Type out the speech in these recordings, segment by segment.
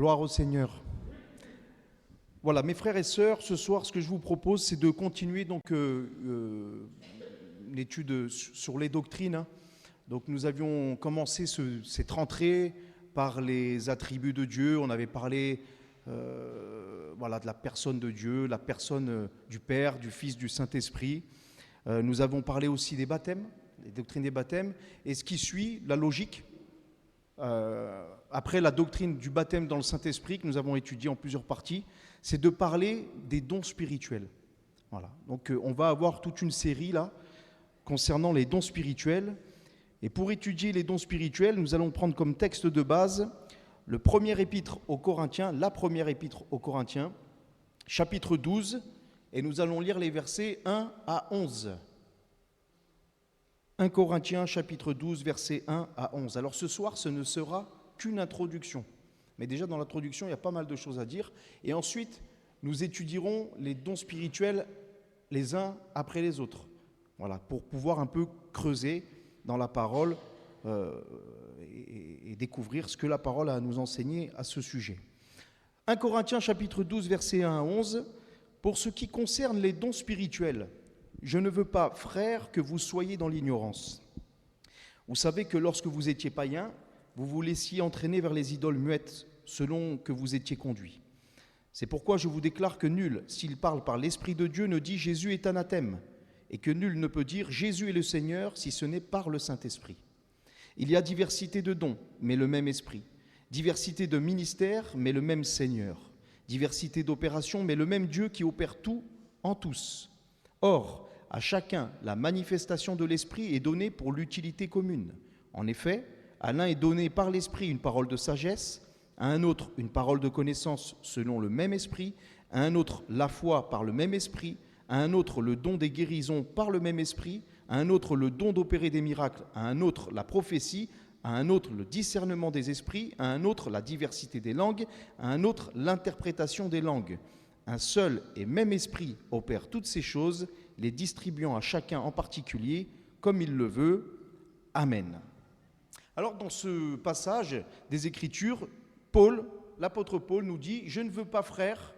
Gloire au Seigneur. Voilà, mes frères et sœurs, ce soir, ce que je vous propose, c'est de continuer donc l'étude sur les doctrines, hein. Donc nous avions commencé cette rentrée par les attributs de Dieu. On avait parlé voilà, de la personne de Dieu, la personne du Père, du Fils, du Saint-Esprit. Nous avons parlé aussi des baptêmes, les doctrines des baptêmes. Et ce qui suit, la logique, après la doctrine du baptême dans le Saint-Esprit, que nous avons étudié en plusieurs parties, c'est de parler des dons spirituels. Voilà. Donc on va avoir toute une série là concernant les dons spirituels. Et pour étudier les dons spirituels, nous allons prendre comme texte de base le premier épître aux Corinthiens, la première épître aux Corinthiens, chapitre 12, et nous allons lire les versets 1 à 11. 1 Corinthiens, chapitre 12, versets 1 à 11. Alors ce soir, ce ne sera qu'une introduction. Mais déjà dans l'introduction, il y a pas mal de choses à dire. Et ensuite, nous étudierons les dons spirituels les uns après les autres. Voilà, pour pouvoir un peu creuser dans la parole et découvrir ce que la parole a à nous enseigner à ce sujet. 1 Corinthiens chapitre 12, versets 1 à 11. Pour ce qui concerne les dons spirituels, je ne veux pas, frères, que vous soyez dans l'ignorance. Vous savez que lorsque vous étiez païens, vous vous laissiez entraîner vers les idoles muettes selon que vous étiez conduits. C'est pourquoi je vous déclare que nul, s'il parle par l'Esprit de Dieu, ne dit Jésus est anathème, et que nul ne peut dire Jésus est le Seigneur si ce n'est par le Saint-Esprit. Il y a diversité de dons, mais le même Esprit. Diversité de ministères, mais le même Seigneur. Diversité d'opérations, mais le même Dieu qui opère tout en tous. Or, à chacun, la manifestation de l'Esprit est donnée pour l'utilité commune. En effet, à l'un est donné par l'Esprit une parole de sagesse, à un autre une parole de connaissance selon le même Esprit, à un autre la foi par le même Esprit, à un autre le don des guérisons par le même Esprit, à un autre le don d'opérer des miracles, à un autre la prophétie, à un autre le discernement des esprits, à un autre la diversité des langues, à un autre l'interprétation des langues. Un seul et même Esprit opère toutes ces choses, les distribuant à chacun en particulier, comme il le veut. Amen. Alors dans ce passage des Écritures, l'apôtre Paul nous dit « Je ne veux pas, frères,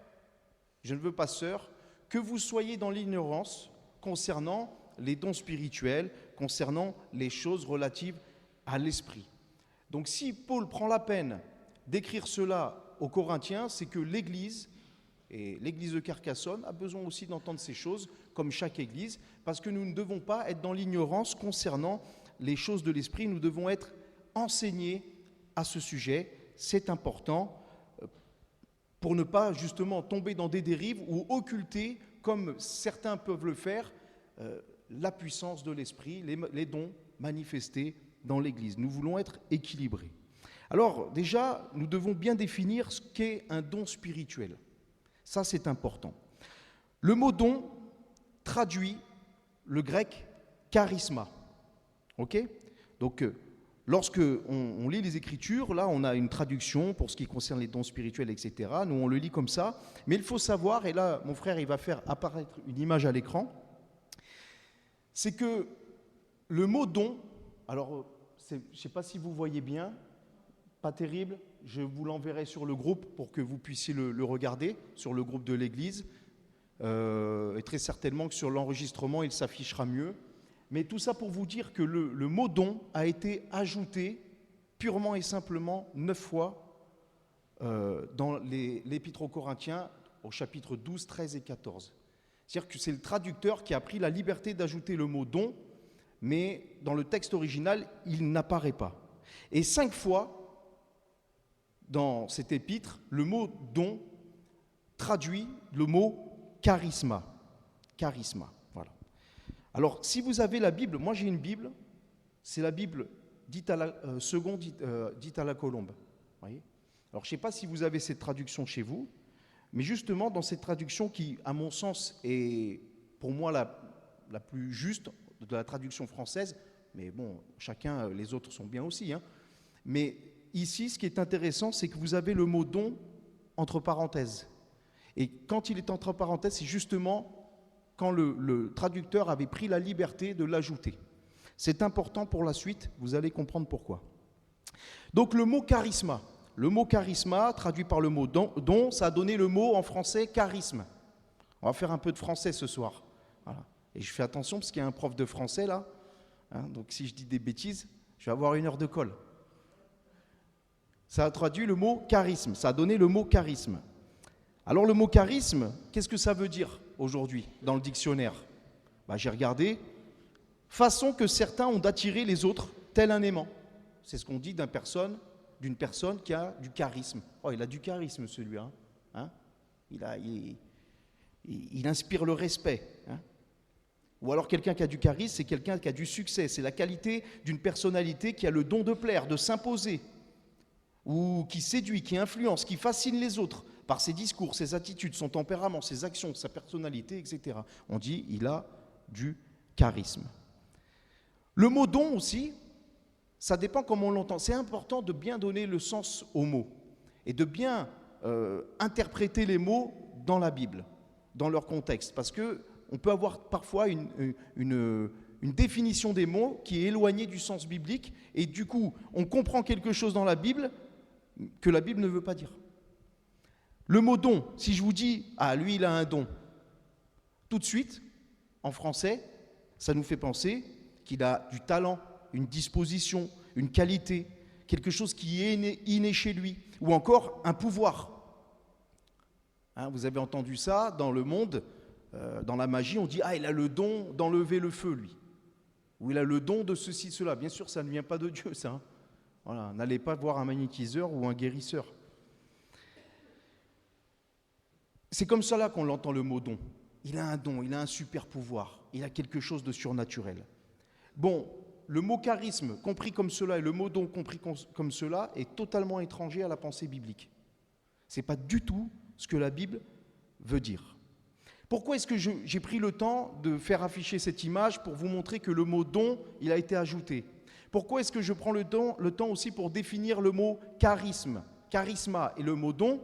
je ne veux pas, sœurs, que vous soyez dans l'ignorance concernant les dons spirituels, concernant les choses relatives à l'esprit. » Donc si Paul prend la peine d'écrire cela aux Corinthiens, c'est que l'Église, et l'Église de Carcassonne, a besoin aussi d'entendre ces choses, comme chaque Église, parce que nous ne devons pas être dans l'ignorance concernant les choses de l'esprit, nous devons être enseignés à ce sujet. C'est important pour ne pas justement tomber dans des dérives ou occulter, comme certains peuvent le faire, la puissance de l'esprit, les dons manifestés dans l'Église. Nous voulons être équilibrés. Alors déjà, nous devons bien définir ce qu'est un don spirituel. Ça, c'est important. Le mot don traduit le grec charisma. Ok ? Donc, lorsque on lit les Écritures, là, on a une traduction pour ce qui concerne les dons spirituels, etc. Nous, on le lit comme ça. Mais il faut savoir, et là, mon frère, il va faire apparaître une image à l'écran, c'est que le mot don, alors, je ne sais pas si vous voyez bien, pas terrible, je vous l'enverrai sur le groupe pour que vous puissiez le regarder, sur le groupe de l'Église, et très certainement que sur l'enregistrement, il s'affichera mieux. Mais tout ça pour vous dire que le mot don a été ajouté purement et simplement 9 fois dans l'Épître aux Corinthiens, au chapitre 12, 13 et 14. C'est-à-dire que c'est le traducteur qui a pris la liberté d'ajouter le mot don, mais dans le texte original, il n'apparaît pas. Et 5 fois, dans cet épître, le mot don traduit le mot charisma. Charisma, voilà. Alors, si vous avez la Bible, moi j'ai une Bible, c'est la Bible dite à la dite à la Colombe. Voyez. Alors, je ne sais pas si vous avez cette traduction chez vous, mais justement, dans cette traduction qui, à mon sens, est pour moi la plus juste de la traduction française, mais bon, chacun, les autres sont bien aussi, hein. Mais ici, ce qui est intéressant, c'est que vous avez le mot don entre parenthèses. Et quand il est entre parenthèses, c'est justement quand le traducteur avait pris la liberté de l'ajouter. C'est important pour la suite, vous allez comprendre pourquoi. Donc le mot charisma. Le mot charisma, traduit par le mot don, ça a donné le mot en français charisme. On va faire un peu de français ce soir. Voilà. Et je fais attention parce qu'il y a un prof de français là. Donc si je dis des bêtises, je vais avoir 1 heure de colle. Ça a traduit le mot charisme, ça a donné le mot charisme. Alors le mot charisme, qu'est-ce que ça veut dire aujourd'hui dans le dictionnaire? J'ai regardé. Façon que certains ont d'attirer les autres, tel un aimant. C'est ce qu'on dit d'une personne qui a du charisme. Oh, il a du charisme celui-là. Il inspire le respect. Ou alors quelqu'un qui a du charisme, c'est quelqu'un qui a du succès. C'est la qualité d'une personnalité qui a le don de plaire, de s'imposer, ou qui séduit, qui influence, qui fascine les autres par ses discours, ses attitudes, son tempérament, ses actions, sa personnalité, etc. On dit il a du charisme. Le mot don aussi, ça dépend comment on l'entend. C'est important de bien donner le sens aux mots et de bien interpréter les mots dans la Bible, dans leur contexte, parce qu'on peut avoir parfois une définition des mots qui est éloignée du sens biblique et du coup, on comprend quelque chose dans la Bible que la Bible ne veut pas dire. Le mot don, si je vous dis « Ah, lui, il a un don », tout de suite, en français, ça nous fait penser qu'il a du talent, une disposition, une qualité, quelque chose qui est inné chez lui, ou encore un pouvoir. Vous avez entendu ça dans le monde, dans la magie, on dit « Ah, il a le don d'enlever le feu, lui ». Ou il a le don de ceci, cela. Bien sûr, ça ne vient pas de Dieu, ça. Voilà, n'allez pas voir un magnétiseur ou un guérisseur. C'est comme cela qu'on l'entend le mot don. Il a un don, il a un super pouvoir, il a quelque chose de surnaturel. Bon, le mot charisme, compris comme cela, et le mot don, compris comme cela, est totalement étranger à la pensée biblique. Ce n'est pas du tout ce que la Bible veut dire. Pourquoi est-ce que j'ai pris le temps de faire afficher cette image pour vous montrer que le mot don, il a été ajouté? Pourquoi est-ce que je prends le temps aussi pour définir le mot charisme, charisma et le mot don?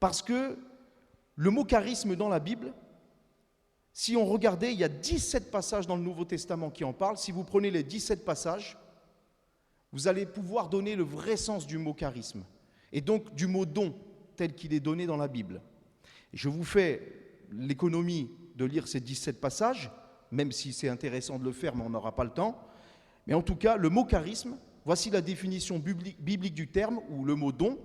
Parce que le mot charisme dans la Bible, si on regardait, il y a 17 passages dans le Nouveau Testament qui en parlent. Si vous prenez les 17 passages, vous allez pouvoir donner le vrai sens du mot charisme et donc du mot don tel qu'il est donné dans la Bible. Et je vous fais l'économie de lire ces 17 passages, même si c'est intéressant de le faire, mais on n'aura pas le temps. Mais en tout cas, le mot charisme, voici la définition biblique du terme, ou le mot don.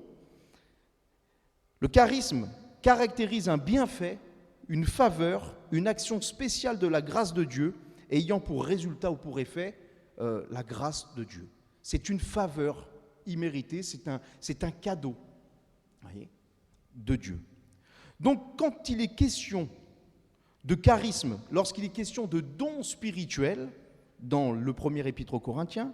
Le charisme caractérise un bienfait, une faveur, une action spéciale de la grâce de Dieu, ayant pour résultat ou pour effet la grâce de Dieu. C'est une faveur imméritée, c'est un cadeau, voyez, de Dieu. Donc, quand il est question de charisme, lorsqu'il est question de don spirituel, dans le premier épître aux Corinthiens,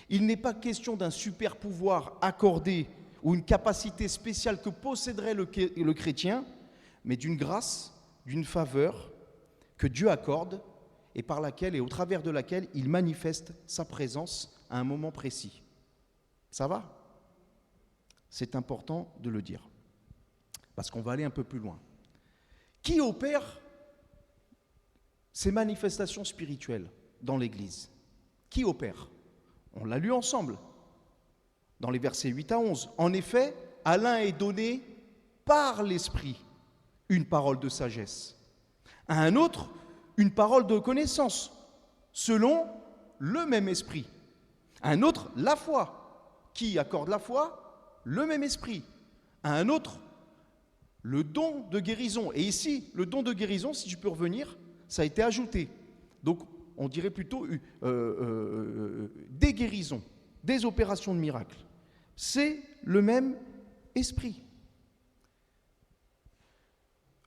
il n'est pas question d'un super pouvoir accordé ou une capacité spéciale que posséderait le chrétien, mais d'une grâce, d'une faveur que Dieu accorde et par laquelle et au travers de laquelle il manifeste sa présence à un moment précis. Ça va? C'est important de le dire, parce qu'on va aller un peu plus loin. Qui opère ces manifestations spirituelles dans l'Église? Qui opère? On l'a lu ensemble, dans les versets 8 à 11. En effet, à l'un est donné par l'Esprit une parole de sagesse, à un autre une parole de connaissance, selon le même Esprit, à un autre la foi. Qui accorde la foi? Le même Esprit. À un autre, le don de guérison. Et ici, le don de guérison, si je peux revenir, ça a été ajouté. Donc, on dirait plutôt des guérisons, des opérations de miracles. C'est le même esprit.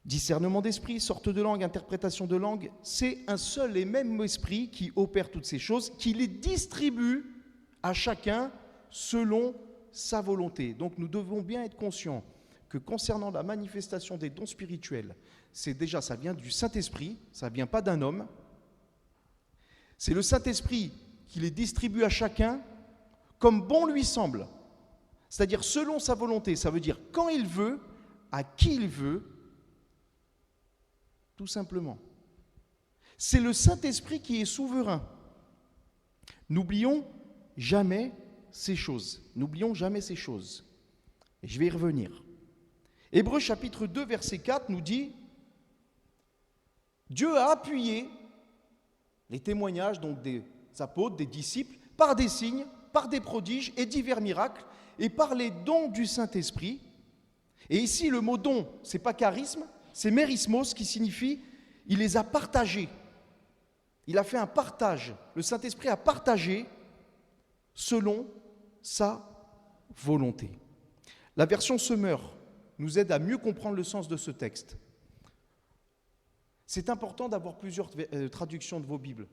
Discernement d'esprit, sorte de langue, interprétation de langue, c'est un seul et même esprit qui opère toutes ces choses, qui les distribue à chacun selon sa volonté. Donc nous devons bien être conscients que concernant la manifestation des dons spirituels, ça vient du Saint-Esprit, ça ne vient pas d'un homme. C'est le Saint-Esprit qui les distribue à chacun comme bon lui semble, c'est-à-dire selon sa volonté. Ça veut dire quand il veut, à qui il veut, tout simplement. C'est le Saint-Esprit qui est souverain. N'oublions jamais ces choses. N'oublions jamais ces choses. Et je vais y revenir. Hébreux chapitre 2, verset 4 nous dit « Dieu a appuyé les témoignages donc des apôtres, des disciples, par des signes, par des prodiges et divers miracles, et par les dons du Saint-Esprit. » Et ici, le mot don, ce n'est pas charisme, c'est mérismos qui signifie « il les a partagés ». Il a fait un partage. Le Saint-Esprit a partagé selon sa volonté. La version Semeur nous aide à mieux comprendre le sens de ce texte. C'est important d'avoir plusieurs traductions de vos Bibles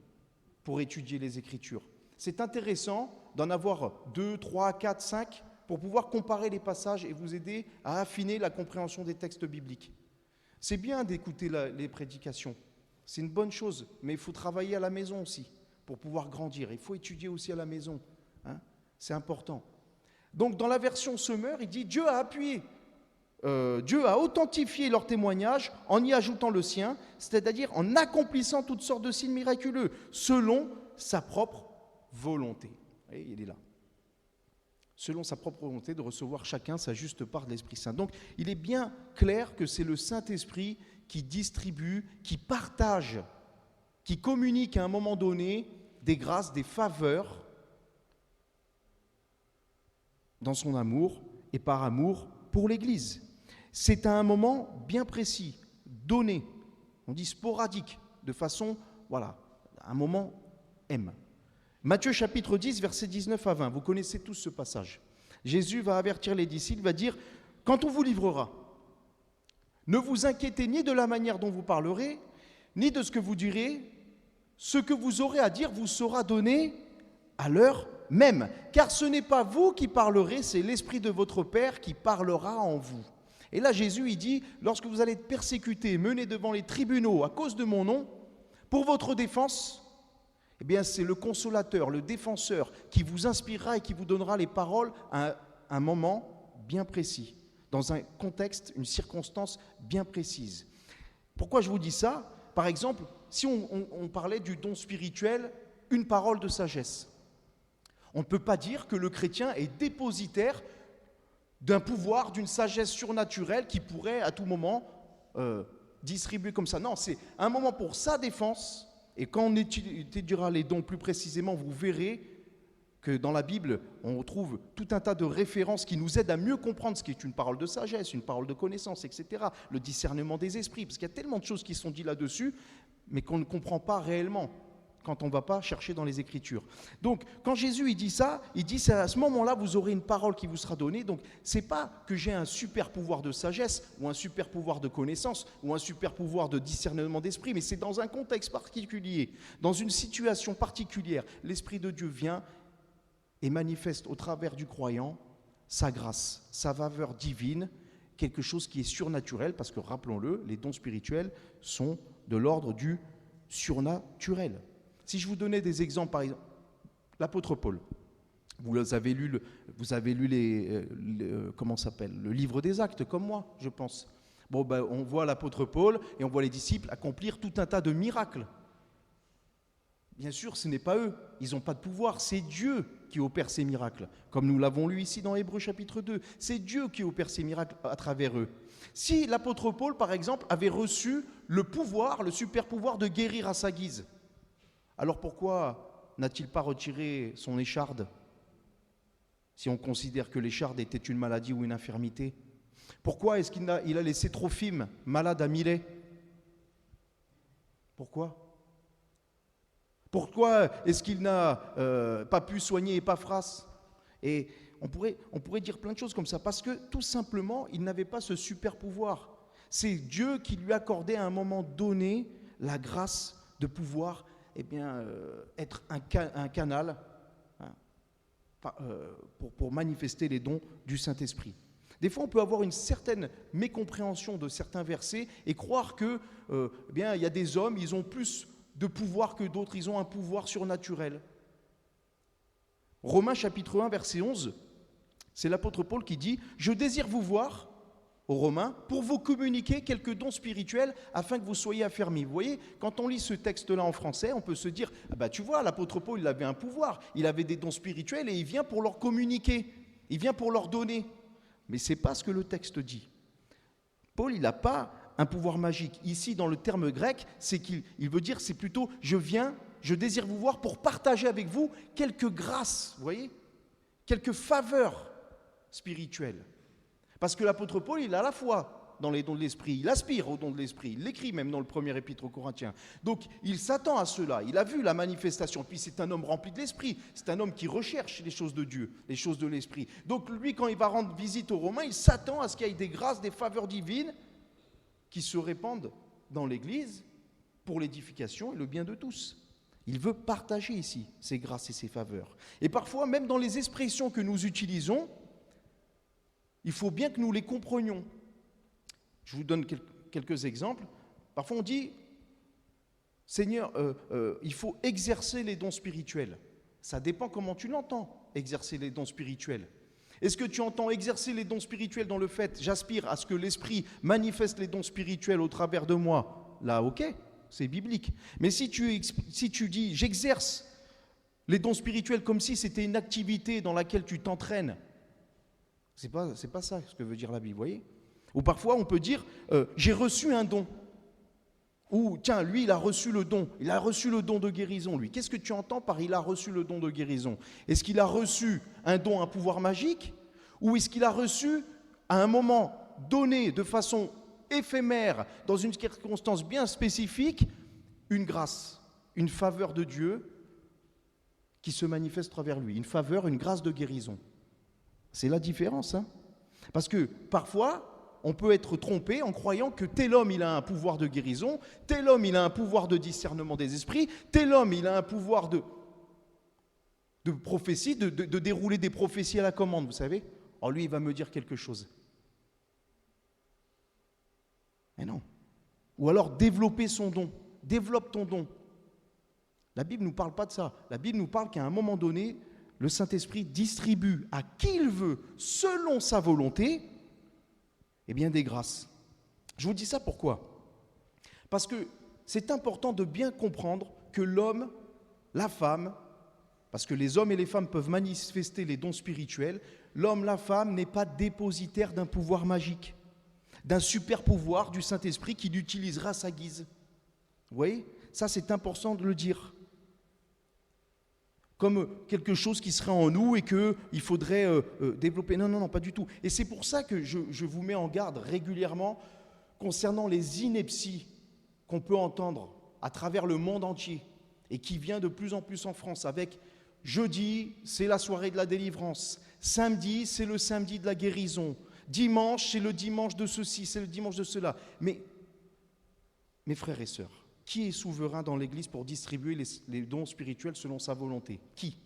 pour étudier les Écritures. C'est intéressant d'en avoir 2, 3, 4, 5 pour pouvoir comparer les passages et vous aider à affiner la compréhension des textes bibliques. C'est bien d'écouter les prédications, c'est une bonne chose, mais il faut travailler à la maison aussi pour pouvoir grandir. Il faut étudier aussi à la maison, hein, c'est important. Donc dans la version Semeur, il dit Dieu a appuyé, Dieu a authentifié leur témoignage en y ajoutant le sien, c'est-à-dire en accomplissant toutes sortes de signes miraculeux selon sa propre volonté. Vous voyez, il est là. Selon sa propre volonté de recevoir chacun sa juste part de l'Esprit Saint. Donc il est bien clair que c'est le Saint-Esprit qui distribue, qui partage, qui communique à un moment donné des grâces, des faveurs dans son amour et par amour pour l'Église. C'est à un moment bien précis, donné, on dit sporadique, de façon, voilà, un moment M. Matthieu chapitre 10, versets 19 à 20, vous connaissez tous ce passage. Jésus va avertir les disciples, va dire, quand on vous livrera, ne vous inquiétez ni de la manière dont vous parlerez, ni de ce que vous direz, ce que vous aurez à dire vous sera donné à l'heure même, car ce n'est pas vous qui parlerez, c'est l'Esprit de votre Père qui parlera en vous. Et là, Jésus, il dit, lorsque vous allez être persécutés, menés devant les tribunaux à cause de mon nom, pour votre défense, eh bien, c'est le consolateur, le défenseur qui vous inspirera et qui vous donnera les paroles à un moment bien précis, dans un contexte, une circonstance bien précise. Pourquoi je vous dis ça ? Par exemple, si on parlait du don spirituel, une parole de sagesse. On ne peut pas dire que le chrétien est dépositaire d'un pouvoir, d'une sagesse surnaturelle qui pourrait à tout moment distribuer comme ça. Non, c'est un moment pour sa défense. Et quand on étudiera les dons plus précisément, vous verrez que dans la Bible, on trouve tout un tas de références qui nous aident à mieux comprendre ce qui est une parole de sagesse, une parole de connaissance, etc. Le discernement des esprits, parce qu'il y a tellement de choses qui sont dites là-dessus, mais qu'on ne comprend pas réellement quand on ne va pas chercher dans les Écritures. Donc, quand Jésus il dit ça, il dit c'est à ce moment-là, vous aurez une parole qui vous sera donnée. Donc, ce n'est pas que j'ai un super pouvoir de sagesse, ou un super pouvoir de connaissance, ou un super pouvoir de discernement d'esprit, mais c'est dans un contexte particulier, dans une situation particulière. L'Esprit de Dieu vient et manifeste au travers du croyant sa grâce, sa faveur divine, quelque chose qui est surnaturel, parce que, rappelons-le, les dons spirituels sont de l'ordre du surnaturel. Si je vous donnais des exemples, par exemple, l'apôtre Paul, vous avez lu le livre des Actes, comme moi, je pense. Bon, ben, on voit l'apôtre Paul et on voit les disciples accomplir tout un tas de miracles. Bien sûr, ce n'est pas eux, ils n'ont pas de pouvoir, c'est Dieu qui opère ces miracles, comme nous l'avons lu ici dans Hébreux chapitre 2. C'est Dieu qui opère ces miracles à travers eux. Si l'apôtre Paul, par exemple, avait reçu le pouvoir, le super pouvoir de guérir à sa guise, alors pourquoi n'a-t-il pas retiré son écharde, si on considère que l'écharde était une maladie ou une infirmité? Pourquoi est-ce qu'il a laissé Trophime malade à Milet? Pourquoi est-ce qu'il n'a pas pu soigner Épaphras? Et on pourrait dire plein de choses comme ça, parce que tout simplement, il n'avait pas ce super pouvoir. C'est Dieu qui lui accordait à un moment donné la grâce de pouvoir être un canal pour manifester les dons du Saint-Esprit. Des fois, on peut avoir une certaine mécompréhension de certains versets et croire que, il y a des hommes, ils ont plus de pouvoir que d'autres, ils ont un pouvoir surnaturel. Romains chapitre 1, verset 11, c'est l'apôtre Paul qui dit « Je désire vous voir » aux Romains, pour vous communiquer quelques dons spirituels afin que vous soyez affermis. Vous voyez, quand on lit ce texte-là en français, on peut se dire, tu vois, l'apôtre Paul, il avait un pouvoir, il avait des dons spirituels et il vient pour leur communiquer, il vient pour leur donner. Mais ce n'est pas ce que le texte dit. Paul, il n'a pas un pouvoir magique. Ici, dans le terme grec, c'est qu'il veut dire, c'est plutôt, je viens, je désire vous voir pour partager avec vous quelques grâces, vous voyez, quelques faveurs spirituelles. Parce que l'apôtre Paul, il a la foi dans les dons de l'esprit, il aspire aux dons de l'esprit, il l'écrit même dans le premier épître aux Corinthiens. Donc, il s'attend à cela, il a vu la manifestation, puis c'est un homme rempli de l'esprit, c'est un homme qui recherche les choses de Dieu, les choses de l'esprit. Donc, lui, quand il va rendre visite aux Romains, il s'attend à ce qu'il y ait des grâces, des faveurs divines qui se répandent dans l'Église pour l'édification et le bien de tous. Il veut partager ici ces grâces et ces faveurs. Et parfois, même dans les expressions que nous utilisons, il faut bien que nous les comprenions. Je vous donne quelques exemples. Parfois on dit, Seigneur, il faut exercer les dons spirituels. Ça dépend comment tu l'entends, exercer les dons spirituels. Est-ce que tu entends exercer les dons spirituels dans le fait, j'aspire à ce que l'Esprit manifeste les dons spirituels au travers de moi? Là, ok, c'est biblique. Mais si tu dis, j'exerce les dons spirituels comme si c'était une activité dans laquelle tu t'entraînes, c'est pas ça ce que veut dire la Bible, vous voyez? Ou parfois on peut dire, j'ai reçu un don. Ou tiens, lui il a reçu le don de guérison, lui. Qu'est-ce que tu entends par il a reçu le don de guérison? Est-ce qu'il a reçu un don, un pouvoir magique? Ou est-ce qu'il a reçu, à un moment donné, de façon éphémère, dans une circonstance bien spécifique, une grâce, une faveur de Dieu qui se manifeste à travers lui? Une faveur, une grâce de guérison. C'est la différence, hein? Parce que parfois, on peut être trompé en croyant que tel homme il a un pouvoir de guérison, tel homme il a un pouvoir de discernement des esprits, tel homme il a un pouvoir de prophétie, de dérouler des prophéties à la commande, vous savez. Alors lui il va me dire quelque chose. Mais non. Ou alors développer son don, développe ton don. La Bible ne nous parle pas de ça. La Bible nous parle qu'à un moment donné, le Saint-Esprit distribue à qui il veut, selon sa volonté, eh bien des grâces. Je vous dis ça pourquoi? Parce que c'est important de bien comprendre que l'homme, la femme, parce que les hommes et les femmes peuvent manifester les dons spirituels, l'homme, la femme n'est pas dépositaire d'un pouvoir magique, d'un super pouvoir du Saint-Esprit qu'il utilisera à sa guise. Vous voyez? Ça, c'est important de le dire. Comme quelque chose qui serait en nous et qu'il faudrait développer. Non, pas du tout. Et c'est pour ça que je vous mets en garde régulièrement concernant les inepties qu'on peut entendre à travers le monde entier et qui vient de plus en plus en France avec jeudi, c'est la soirée de la délivrance, samedi, c'est le samedi de la guérison, dimanche, c'est le dimanche de ceci, c'est le dimanche de cela. Mais, mes frères et sœurs, qui est souverain dans l'Église pour distribuer les dons spirituels selon sa volonté? Qui?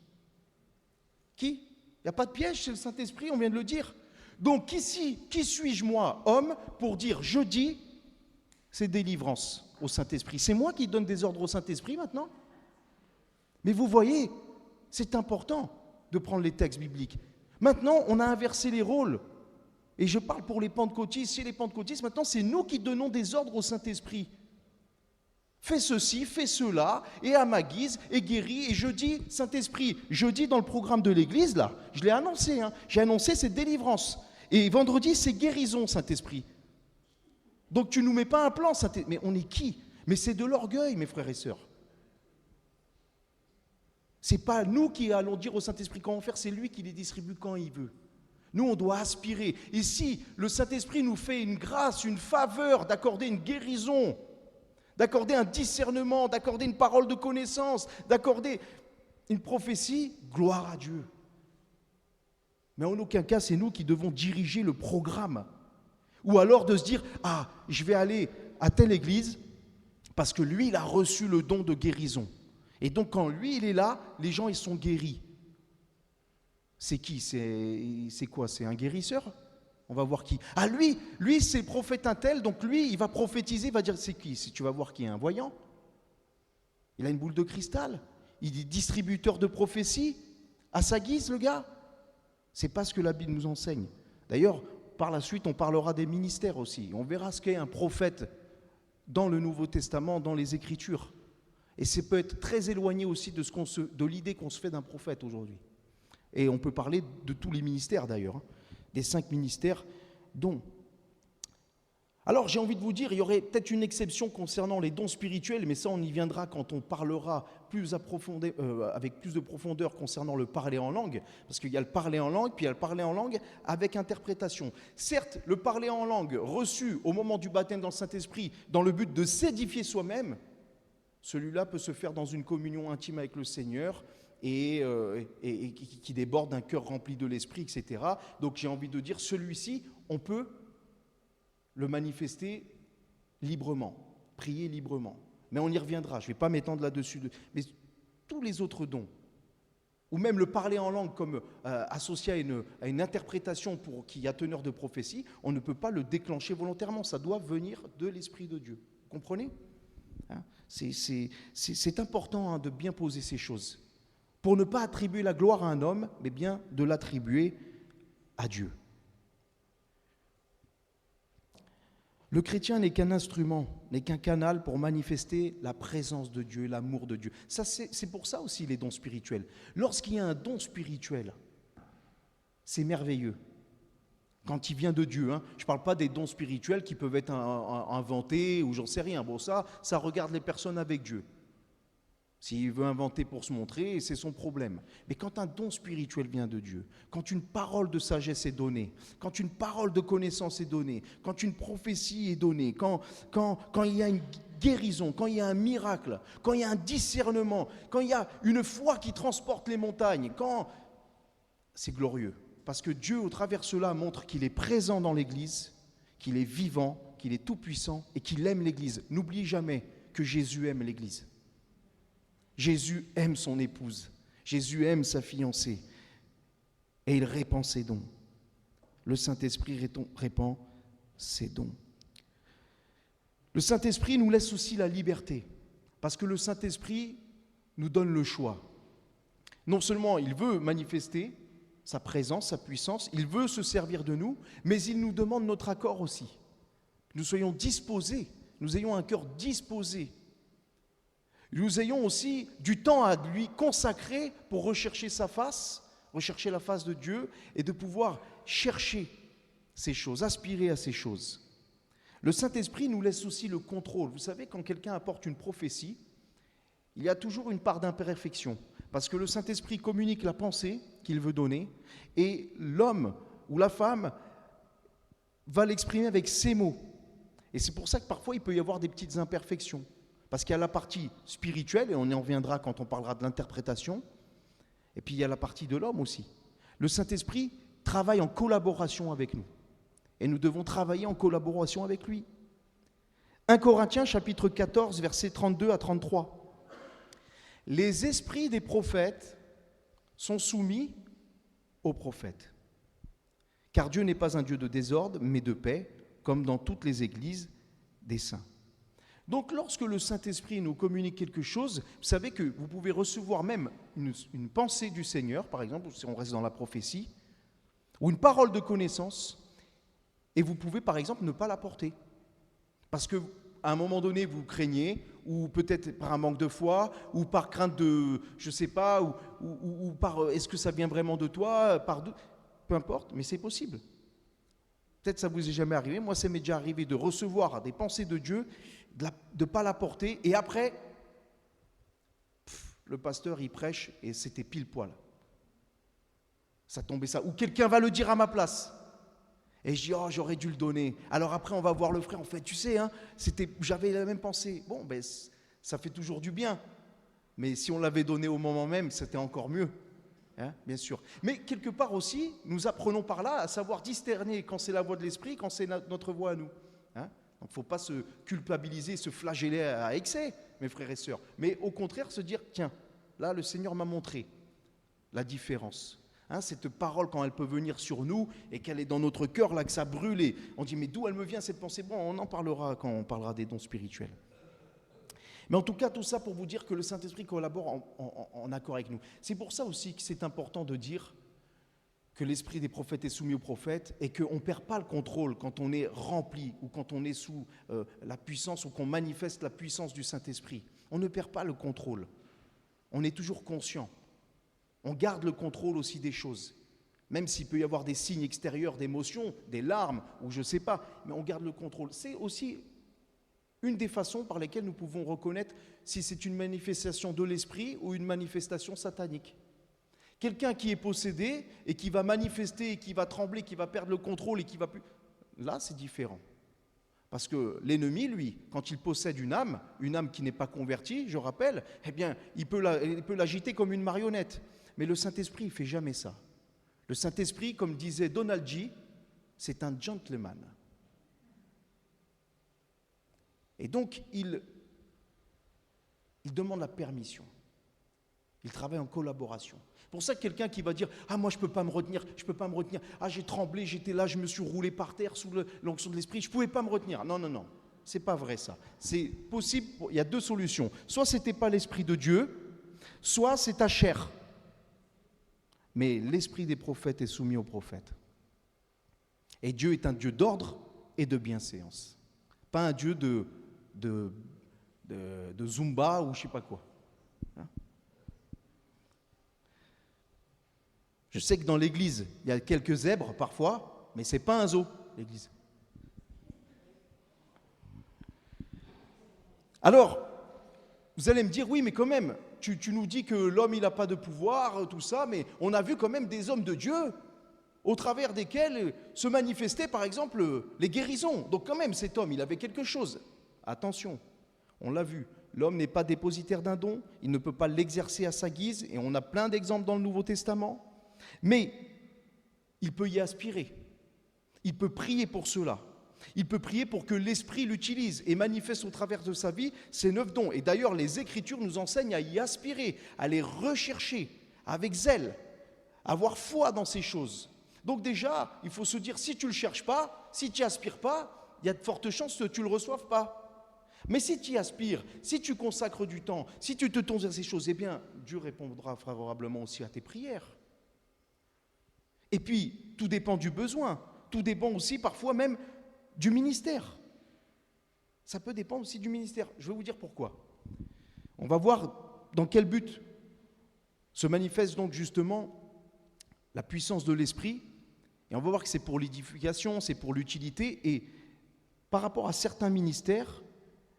Il n'y a pas de piège, c'est le Saint-Esprit, on vient de le dire. Donc ici, qui suis-je moi, homme, pour dire jeudi, c'est délivrance au Saint-Esprit? C'est moi qui donne des ordres au Saint-Esprit maintenant? Mais vous voyez, c'est important de prendre les textes bibliques. Maintenant, on a inversé les rôles. Et je parle pour les pentecôtistes. Chez les pentecôtistes, maintenant, c'est nous qui donnons des ordres au Saint-Esprit. Fais ceci, fais cela, et à ma guise, et guéris. Et je dis, Saint-Esprit, je dis dans le programme de l'Église, là, je l'ai annoncé, j'ai annoncé c'est délivrance. Et vendredi, c'est guérison, Saint-Esprit. Donc tu ne nous mets pas un plan, Saint-Esprit. Mais on est qui? Mais c'est de l'orgueil, mes frères et sœurs. Ce n'est pas nous qui allons dire au Saint-Esprit comment faire, c'est lui qui les distribue quand il veut. Nous, on doit aspirer. Et si le Saint-Esprit nous fait une grâce, une faveur d'accorder une guérison, d'accorder un discernement, d'accorder une parole de connaissance, d'accorder une prophétie, gloire à Dieu. Mais en aucun cas, c'est nous qui devons diriger le programme. Ou alors de se dire, ah, je vais aller à telle église parce que lui, il a reçu le don de guérison. Et donc, quand lui, il est là, les gens, ils sont guéris. C'est qui? C'est quoi? C'est un guérisseur? On va voir qui. Ah, lui c'est prophète un tel, donc lui, il va prophétiser, il va dire, c'est qui? Si tu vas voir qui est un voyant. Il a une boule de cristal. Il est distributeur de prophéties. À sa guise, le gars. C'est pas ce que la Bible nous enseigne. D'ailleurs, par la suite, on parlera des ministères aussi. On verra ce qu'est un prophète dans le Nouveau Testament, dans les Écritures. Et ça peut être très éloigné aussi de l'idée qu'on se fait d'un prophète aujourd'hui. Et on peut parler de tous les ministères d'ailleurs. des 5 ministères dont. Alors j'ai envie de vous dire, il y aurait peut-être une exception concernant les dons spirituels, mais ça on y viendra quand on parlera avec plus de profondeur concernant le parler en langue, parce qu'il y a le parler en langue, puis il y a le parler en langue avec interprétation. Certes, le parler en langue reçu au moment du baptême dans le Saint-Esprit, dans le but de s'édifier soi-même, celui-là peut se faire dans une communion intime avec le Seigneur, et qui déborde d'un cœur rempli de l'Esprit, etc. Donc j'ai envie de dire, celui-ci, on peut le manifester librement, prier librement. Mais on y reviendra, je ne vais pas m'étendre là-dessus. Mais tous les autres dons, ou même le parler en langue comme associé à une interprétation qui a teneur de prophétie, on ne peut pas le déclencher volontairement, ça doit venir de l'Esprit de Dieu. Vous comprenez ? C'est important de bien poser ces choses, pour ne pas attribuer la gloire à un homme, mais bien de l'attribuer à Dieu. Le chrétien n'est qu'un instrument, n'est qu'un canal pour manifester la présence de Dieu, l'amour de Dieu. Ça, c'est pour ça aussi les dons spirituels. Lorsqu'il y a un don spirituel, c'est merveilleux. Quand il vient de Dieu, hein. Je ne parle pas des dons spirituels qui peuvent être inventés ou j'en sais rien. Bon, ça regarde les personnes avec Dieu. S'il veut inventer pour se montrer, c'est son problème. Mais quand un don spirituel vient de Dieu, quand une parole de sagesse est donnée, quand une parole de connaissance est donnée, quand une prophétie est donnée, quand il y a une guérison, quand il y a un miracle, quand il y a un discernement, quand il y a une foi qui transporte les montagnes, c'est glorieux. Parce que Dieu, au travers cela, montre qu'il est présent dans l'Église, qu'il est vivant, qu'il est tout-puissant et qu'il aime l'Église. N'oublie jamais que Jésus aime l'Église. Jésus aime son épouse, Jésus aime sa fiancée et il répand ses dons. Le Saint-Esprit répand ses dons. Le Saint-Esprit nous laisse aussi la liberté, parce que le Saint-Esprit nous donne le choix. Non seulement il veut manifester sa présence, sa puissance, il veut se servir de nous, mais il nous demande notre accord aussi. Nous soyons disposés, nous ayons un cœur disposé. Nous ayons aussi du temps à lui consacrer pour rechercher sa face, rechercher la face de Dieu et de pouvoir chercher ces choses, aspirer à ces choses. Le Saint-Esprit nous laisse aussi le contrôle. Vous savez, quand quelqu'un apporte une prophétie, il y a toujours une part d'imperfection, parce que le Saint-Esprit communique la pensée qu'il veut donner et l'homme ou la femme va l'exprimer avec ses mots. Et c'est pour ça que parfois il peut y avoir des petites imperfections. Parce qu'il y a la partie spirituelle, et on y reviendra quand on parlera de l'interprétation, et puis il y a la partie de l'homme aussi. Le Saint-Esprit travaille en collaboration avec nous, et nous devons travailler en collaboration avec lui. 1 Corinthiens chapitre 14, versets 32 à 33. Les esprits des prophètes sont soumis aux prophètes, car Dieu n'est pas un Dieu de désordre, mais de paix, comme dans toutes les églises des saints. Donc lorsque le Saint-Esprit nous communique quelque chose, vous savez que vous pouvez recevoir même une pensée du Seigneur, par exemple, si on reste dans la prophétie, ou une parole de connaissance, et vous pouvez par exemple ne pas la porter. Parce qu'à un moment donné, vous craignez, ou peut-être par un manque de foi, ou par crainte de, je ne sais pas, ou par est-ce que ça vient vraiment de toi, peu importe, mais c'est possible. Peut-être ça ne vous est jamais arrivé, moi ça m'est déjà arrivé de recevoir des pensées de Dieu, de ne pas la porter, et après, le pasteur il prêche et c'était pile poil. Ça tombait ça. Ou quelqu'un va le dire à ma place. Et je dis, oh, j'aurais dû le donner. Alors après, on va voir le frère, en fait, tu sais, hein, j'avais la même pensée. Bon, ben, ça fait toujours du bien. Mais si on l'avait donné au moment même, c'était encore mieux. Hein, bien sûr. Mais quelque part aussi, nous apprenons par là à savoir discerner quand c'est la voix de l'esprit, quand c'est notre voix à nous. Hein. Donc il ne faut pas se culpabiliser, se flageller à excès, mes frères et sœurs. Mais au contraire, se dire, tiens, là, le Seigneur m'a montré la différence. Hein, cette parole, quand elle peut venir sur nous et qu'elle est dans notre cœur, là, que ça brûle, et on dit, mais d'où elle me vient cette pensée? Bon, on en parlera quand on parlera des dons spirituels. Mais en tout cas, tout ça pour vous dire que le Saint-Esprit collabore en accord avec nous. C'est pour ça aussi que c'est important de dire que l'esprit des prophètes est soumis aux prophètes et qu'on ne perd pas le contrôle quand on est rempli ou quand on est sous la puissance ou qu'on manifeste la puissance du Saint-Esprit. On ne perd pas le contrôle. On est toujours conscient. On garde le contrôle aussi des choses. Même s'il peut y avoir des signes extérieurs d'émotion, des larmes, ou je ne sais pas, mais on garde le contrôle. C'est aussi une des façons par lesquelles nous pouvons reconnaître si c'est une manifestation de l'esprit ou une manifestation satanique. Quelqu'un qui est possédé et qui va manifester, et qui va trembler, qui va perdre le contrôle et qui va plus... Là, c'est différent. Parce que l'ennemi, lui, quand il possède une âme qui n'est pas convertie, je rappelle, eh bien, il peut l'agiter comme une marionnette. Mais le Saint-Esprit, il ne fait jamais ça. Le Saint-Esprit, comme disait Donald G., c'est un gentleman. Et donc, il demande la permission. Il travaille en collaboration. C'est pour ça que quelqu'un qui va dire « Ah, moi, je ne peux pas me retenir. Ah, j'ai tremblé, j'étais là, je me suis roulé par terre sous l'onction de l'Esprit. Je ne pouvais pas me retenir. » Non. Ce n'est pas vrai, ça. C'est possible. Il y a deux solutions. Soit ce n'était pas l'Esprit de Dieu, soit c'est ta chair. Mais l'esprit des prophètes est soumis aux prophètes. Et Dieu est un Dieu d'ordre et de bienséance. Pas un Dieu de Zumba ou je ne sais pas quoi. Hein? Je sais que dans l'église, il y a quelques zèbres parfois, mais ce n'est pas un zoo, l'église. Alors, vous allez me dire, oui, mais quand même, tu nous dis que l'homme, il n'a pas de pouvoir, tout ça, mais on a vu quand même des hommes de Dieu au travers desquels se manifestaient, par exemple, les guérisons. Donc quand même, cet homme, il avait quelque chose. Attention, on l'a vu, l'homme n'est pas dépositaire d'un don, il ne peut pas l'exercer à sa guise, et on a plein d'exemples dans le Nouveau Testament, mais il peut y aspirer, il peut prier pour cela. Il peut prier pour que l'Esprit l'utilise et manifeste au travers de sa vie ses 9 dons. Et d'ailleurs, les Écritures nous enseignent à y aspirer, à les rechercher avec zèle, à avoir foi dans ces choses. Donc déjà, il faut se dire, si tu ne le cherches pas, si tu n'y aspires pas, il y a de fortes chances que tu ne le reçoives pas. Mais si tu y aspires, si tu consacres du temps, si tu te tournes vers ces choses, eh bien, Dieu répondra favorablement aussi à tes prières. Et puis, tout dépend du besoin. Tout dépend aussi parfois même du ministère. Ça peut dépendre aussi du ministère. Je vais vous dire pourquoi. On va voir dans quel but se manifeste donc justement la puissance de l'esprit. Et on va voir que c'est pour l'édification, c'est pour l'utilité. Et par rapport à certains ministères,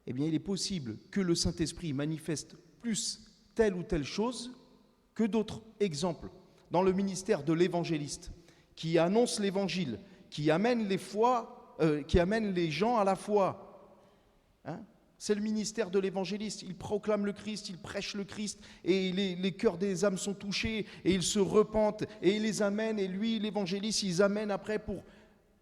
eh bien, il est possible que le Saint-Esprit manifeste plus telle ou telle chose que d'autres. Exemple, dans le ministère de l'évangéliste, qui annonce l'évangile, qui amène les gens à la foi. Hein? C'est le ministère de l'évangéliste. Il proclame le Christ, il prêche le Christ, et les cœurs des âmes sont touchés, et ils se repentent, et il les amène, et lui, l'évangéliste, ils amènent après pour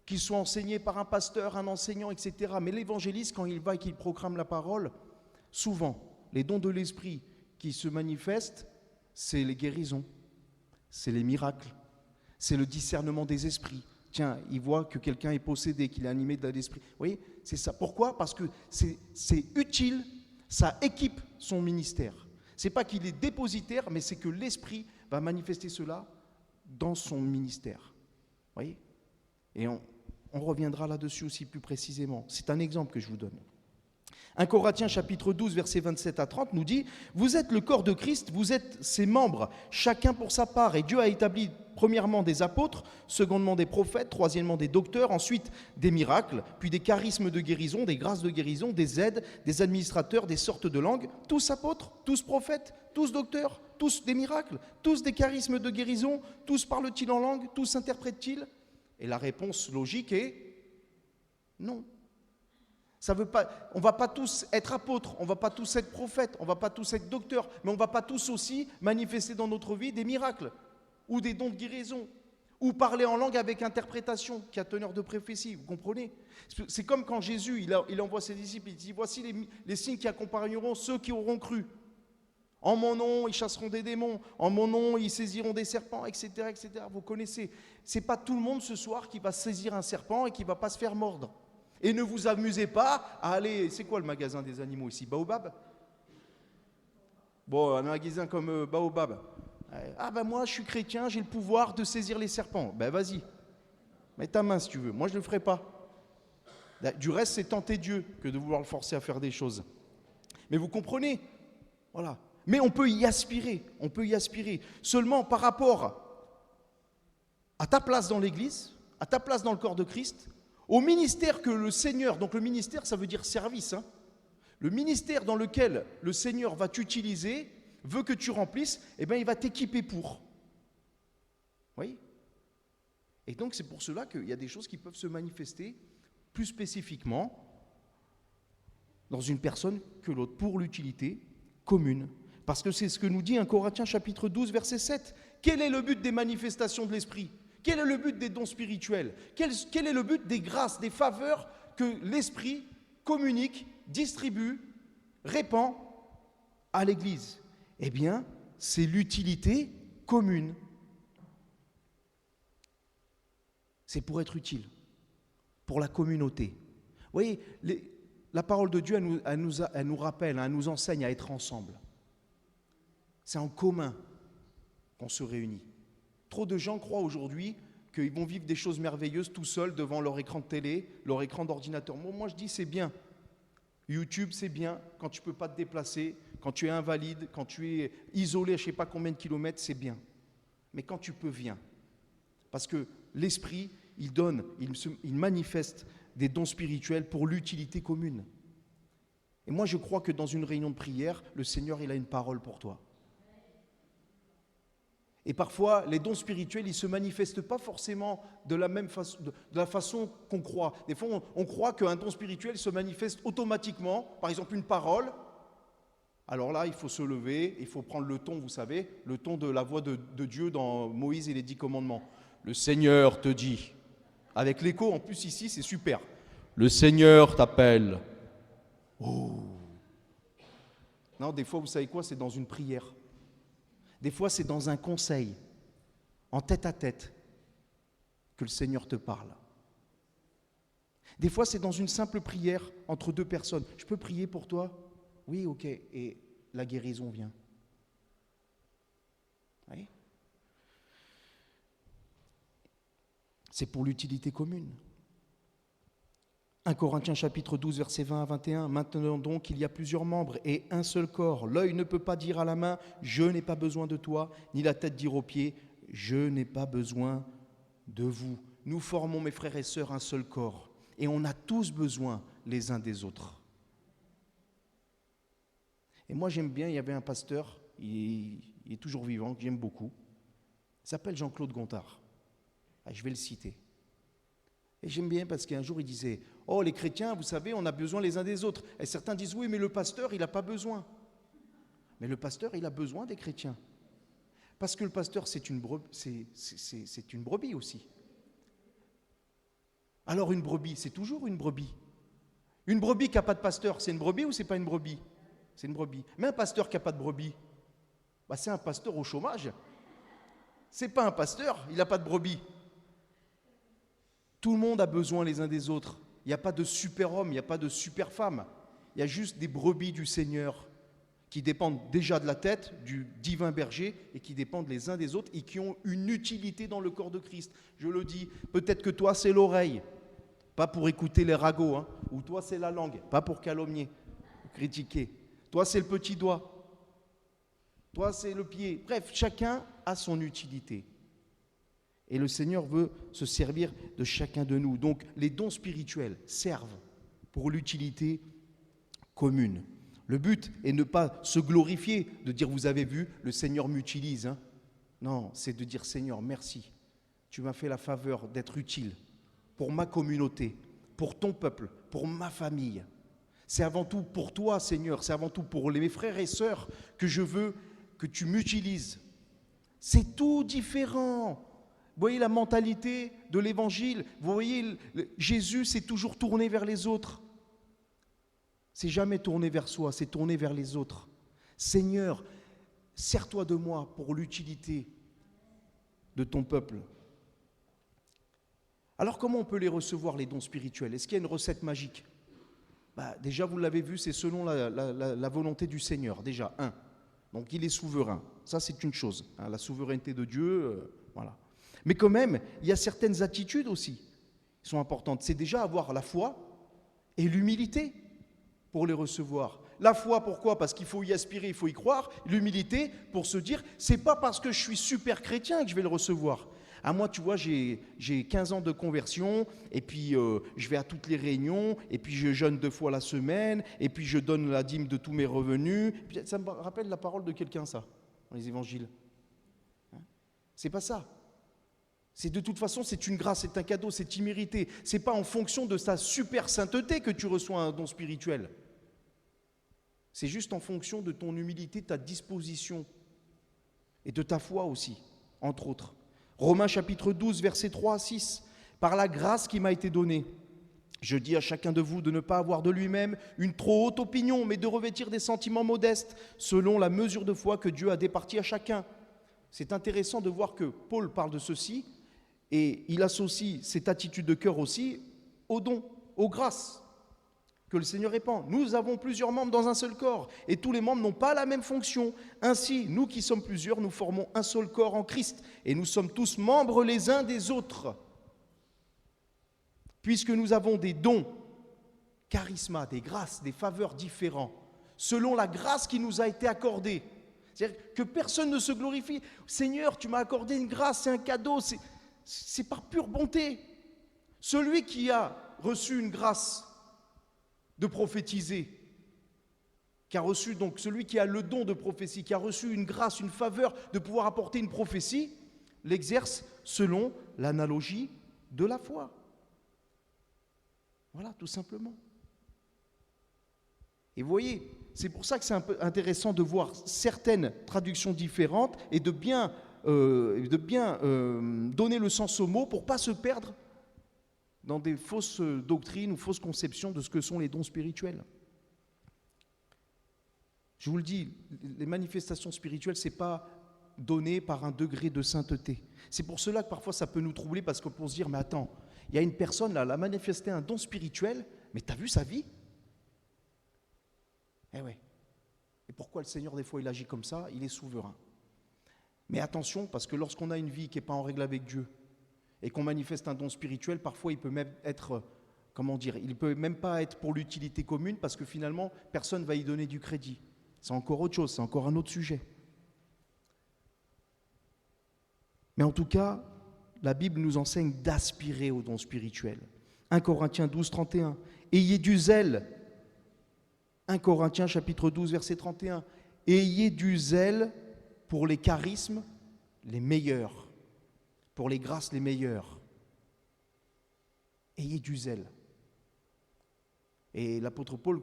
qu'ils soient enseignés par un pasteur, un enseignant, etc. Mais l'évangéliste, quand il va et qu'il proclame la parole, souvent, les dons de l'esprit qui se manifestent, c'est les guérisons, c'est les miracles, c'est le discernement des esprits. Tiens, il voit que quelqu'un est possédé, qu'il est animé de l'esprit. Vous voyez, c'est ça. Pourquoi ? Parce que c'est utile, ça équipe son ministère. Ce n'est pas qu'il est dépositaire, mais c'est que l'esprit va manifester cela dans son ministère. Vous voyez ? Et on reviendra là-dessus aussi plus précisément. C'est un exemple que je vous donne. 1 Corinthiens chapitre 12, versets 27 à 30 nous dit « Vous êtes le corps de Christ, vous êtes ses membres, chacun pour sa part. Et Dieu a établi premièrement des apôtres, secondement des prophètes, troisièmement des docteurs, ensuite des miracles, puis des charismes de guérison, des grâces de guérison, des aides, des administrateurs, des sortes de langues. Tous apôtres, tous prophètes, tous docteurs, tous des miracles, tous des charismes de guérison, tous parlent-ils en langue, tous interprètent-ils » Et la réponse logique est non. Ça veut pas, on ne va pas tous être apôtres, on ne va pas tous être prophètes, on ne va pas tous être docteurs, mais on ne va pas tous aussi manifester dans notre vie des miracles ou des dons de guérison ou parler en langue avec interprétation qui a teneur de prophétie, vous comprenez ? C'est comme quand Jésus, il envoie ses disciples, il dit « Voici les signes qui accompagneront ceux qui auront cru. En mon nom, ils chasseront des démons. En mon nom, ils saisiront des serpents, etc. etc. » Vous connaissez. Ce n'est pas tout le monde ce soir qui va saisir un serpent et qui ne va pas se faire mordre. Et ne vous amusez pas à aller... C'est quoi le magasin des animaux ici ? Baobab ? Bon, un magasin comme Baobab. Ah ben moi, je suis chrétien, j'ai le pouvoir de saisir les serpents. Ben vas-y, mets ta main si tu veux. Moi, je ne le ferai pas. Du reste, c'est tenter Dieu que de vouloir le forcer à faire des choses. Mais vous comprenez ? Voilà. Mais on peut y aspirer. On peut y aspirer. Seulement par rapport à ta place dans l'Église, à ta place dans le corps de Christ, au ministère que le Seigneur, donc le ministère ça veut dire service, hein, le ministère dans lequel le Seigneur va t'utiliser, veut que tu remplisses, eh bien il va t'équiper pour. Oui. Et donc c'est pour cela qu'il y a des choses qui peuvent se manifester plus spécifiquement dans une personne que l'autre, pour l'utilité commune. Parce que c'est ce que nous dit 1 Corinthiens chapitre 12, verset 7. Quel est le but des manifestations de l'Esprit ? Quel est le but des dons spirituels ? Quel est le but des grâces, des faveurs que l'Esprit communique, distribue, répand à l'Église ? Eh bien, c'est l'utilité commune. C'est pour être utile, pour la communauté. Vous voyez, la parole de Dieu, elle nous rappelle, elle nous enseigne à être ensemble. C'est en commun qu'on se réunit. Trop de gens croient aujourd'hui qu'ils vont vivre des choses merveilleuses tout seuls devant leur écran de télé, leur écran d'ordinateur. Moi, je dis c'est bien. YouTube, c'est bien quand tu ne peux pas te déplacer, quand tu es invalide, quand tu es isolé à je ne sais pas combien de kilomètres, c'est bien. Mais quand tu peux, viens. Parce que l'Esprit, il manifeste des dons spirituels pour l'utilité commune. Et moi, je crois que dans une réunion de prière, le Seigneur, il a une parole pour toi. Et parfois, les dons spirituels, ils ne se manifestent pas forcément de la même façon, de la façon qu'on croit. Des fois, on croit qu'un don spirituel se manifeste automatiquement. Par exemple, une parole. Alors là, il faut se lever, il faut prendre le ton, vous savez, le ton de la voix de Dieu dans Moïse et les 10 commandements. Le Seigneur te dit. Avec l'écho, en plus, ici, c'est super. Le Seigneur t'appelle. Oh. Non, des fois, vous savez quoi, c'est dans une prière. Des fois, c'est dans un conseil, en tête à tête, que le Seigneur te parle. Des fois, c'est dans une simple prière entre deux personnes. Je peux prier pour toi ? Oui, ok. Et la guérison vient. Oui. C'est pour l'utilité commune. 1 Corinthiens chapitre 12, versets 20 à 21. Maintenant donc, il y a plusieurs membres et un seul corps. L'œil ne peut pas dire à la main, je n'ai pas besoin de toi, ni la tête dire aux pieds, je n'ai pas besoin de vous. Nous formons, mes frères et sœurs, un seul corps. Et on a tous besoin les uns des autres. Et moi, j'aime bien, il y avait un pasteur, il est toujours vivant, que j'aime beaucoup. Il s'appelle Jean-Claude Gontard. Je vais le citer. Et j'aime bien parce qu'un jour, il disait, « Oh, les chrétiens, vous savez, on a besoin les uns des autres. » Et certains disent, « Oui, mais le pasteur, il n'a pas besoin. » Mais le pasteur, il a besoin des chrétiens. Parce que le pasteur, c'est une brebis aussi. Alors une brebis, c'est toujours une brebis. Une brebis qui n'a pas de pasteur, c'est une brebis ou c'est pas une brebis ? C'est une brebis. Mais un pasteur qui n'a pas de brebis, c'est un pasteur au chômage. C'est pas un pasteur, il n'a pas de brebis. Tout le monde a besoin les uns des autres. Il n'y a pas de super-homme, il n'y a pas de super-femme. Il y a juste des brebis du Seigneur qui dépendent déjà de la tête du divin berger et qui dépendent les uns des autres et qui ont une utilité dans le corps de Christ. Je le dis, peut-être que toi c'est l'oreille, pas pour écouter les ragots, hein, ou toi c'est la langue, pas pour calomnier, critiquer. Toi c'est le petit doigt, toi c'est le pied. Bref, chacun a son utilité. Et le Seigneur veut se servir de chacun de nous. Donc les dons spirituels servent pour l'utilité commune. Le but est de ne pas se glorifier, de dire vous avez vu, le Seigneur m'utilise. Hein. Non, c'est de dire Seigneur, merci. Tu m'as fait la faveur d'être utile pour ma communauté, pour ton peuple, pour ma famille. C'est avant tout pour toi, Seigneur, c'est avant tout pour mes frères et sœurs que je veux que tu m'utilises. C'est tout différent. Vous voyez la mentalité de l'Évangile, vous voyez, Jésus s'est toujours tourné vers les autres. C'est jamais tourné vers soi, c'est tourné vers les autres. Seigneur, sers-toi de moi pour l'utilité de ton peuple. Alors comment on peut les recevoir, les dons spirituels ? Est-ce qu'il y a une recette magique ? Déjà, vous l'avez vu, c'est selon la volonté du Seigneur, déjà, Donc il est souverain, ça c'est une chose, la souveraineté de Dieu, voilà. Mais quand même, il y a certaines attitudes aussi qui sont importantes. C'est déjà avoir la foi et l'humilité pour les recevoir. La foi, pourquoi ? Parce qu'il faut y aspirer, il faut y croire. L'humilité, pour se dire, c'est pas parce que je suis super chrétien que je vais le recevoir. Ah, moi, tu vois, j'ai 15 ans de conversion, et puis je vais à toutes les réunions, et puis je jeûne 2 fois la semaine, et puis je donne la dîme de tous mes revenus. Puis ça me rappelle la parole de quelqu'un, ça, dans les évangiles. C'est pas ça. C'est de toute façon, c'est une grâce, c'est un cadeau, c'est immérité. C'est pas en fonction de sa super sainteté que tu reçois un don spirituel. C'est juste en fonction de ton humilité, ta disposition et de ta foi aussi, entre autres. Romains chapitre 12, versets 3 à 6. Par la grâce qui m'a été donnée, je dis à chacun de vous de ne pas avoir de lui-même une trop haute opinion, mais de revêtir des sentiments modestes, selon la mesure de foi que Dieu a départie à chacun. C'est intéressant de voir que Paul parle de ceci, et il associe cette attitude de cœur aussi aux dons, aux grâces que le Seigneur répand. Nous avons plusieurs membres dans un seul corps, et tous les membres n'ont pas la même fonction. Ainsi, nous qui sommes plusieurs, nous formons un seul corps en Christ, et nous sommes tous membres les uns des autres. Puisque nous avons des dons, charismas, des grâces, des faveurs différents, selon la grâce qui nous a été accordée. C'est-à-dire que personne ne se glorifie. Seigneur, tu m'as accordé une grâce, c'est un cadeau, c'est par pure bonté. Celui qui a reçu une grâce de prophétiser, qui a reçu donc celui qui a le don de prophétie, qui a reçu une grâce, une faveur de pouvoir apporter une prophétie, l'exerce selon l'analogie de la foi. Voilà, tout simplement. Et vous voyez, c'est pour ça que c'est un peu intéressant de voir certaines traductions différentes et de bien donner le sens aux mots pour ne pas se perdre dans des fausses doctrines ou fausses conceptions de ce que sont les dons spirituels. Je vous le dis, les manifestations spirituelles, ce n'est pas donné par un degré de sainteté. C'est pour cela que parfois ça peut nous troubler, parce qu'on peut se dire, mais attends, il y a une personne là, elle a manifesté un don spirituel, mais tu as vu sa vie ? Eh ouais. Et pourquoi le Seigneur, des fois, il agit comme ça ? Il est souverain. Mais attention, parce que lorsqu'on a une vie qui n'est pas en règle avec Dieu, et qu'on manifeste un don spirituel, parfois il peut même être, il ne peut même pas être pour l'utilité commune, parce que finalement, personne ne va y donner du crédit. C'est encore autre chose, c'est encore un autre sujet. Mais en tout cas, la Bible nous enseigne d'aspirer au don spirituel. 1 Corinthiens 12, 31. Ayez du zèle. 1 Corinthiens chapitre 12, verset 31. Ayez du zèle pour les charismes les meilleurs, pour les grâces les meilleures. Ayez du zèle. Et l'apôtre Paul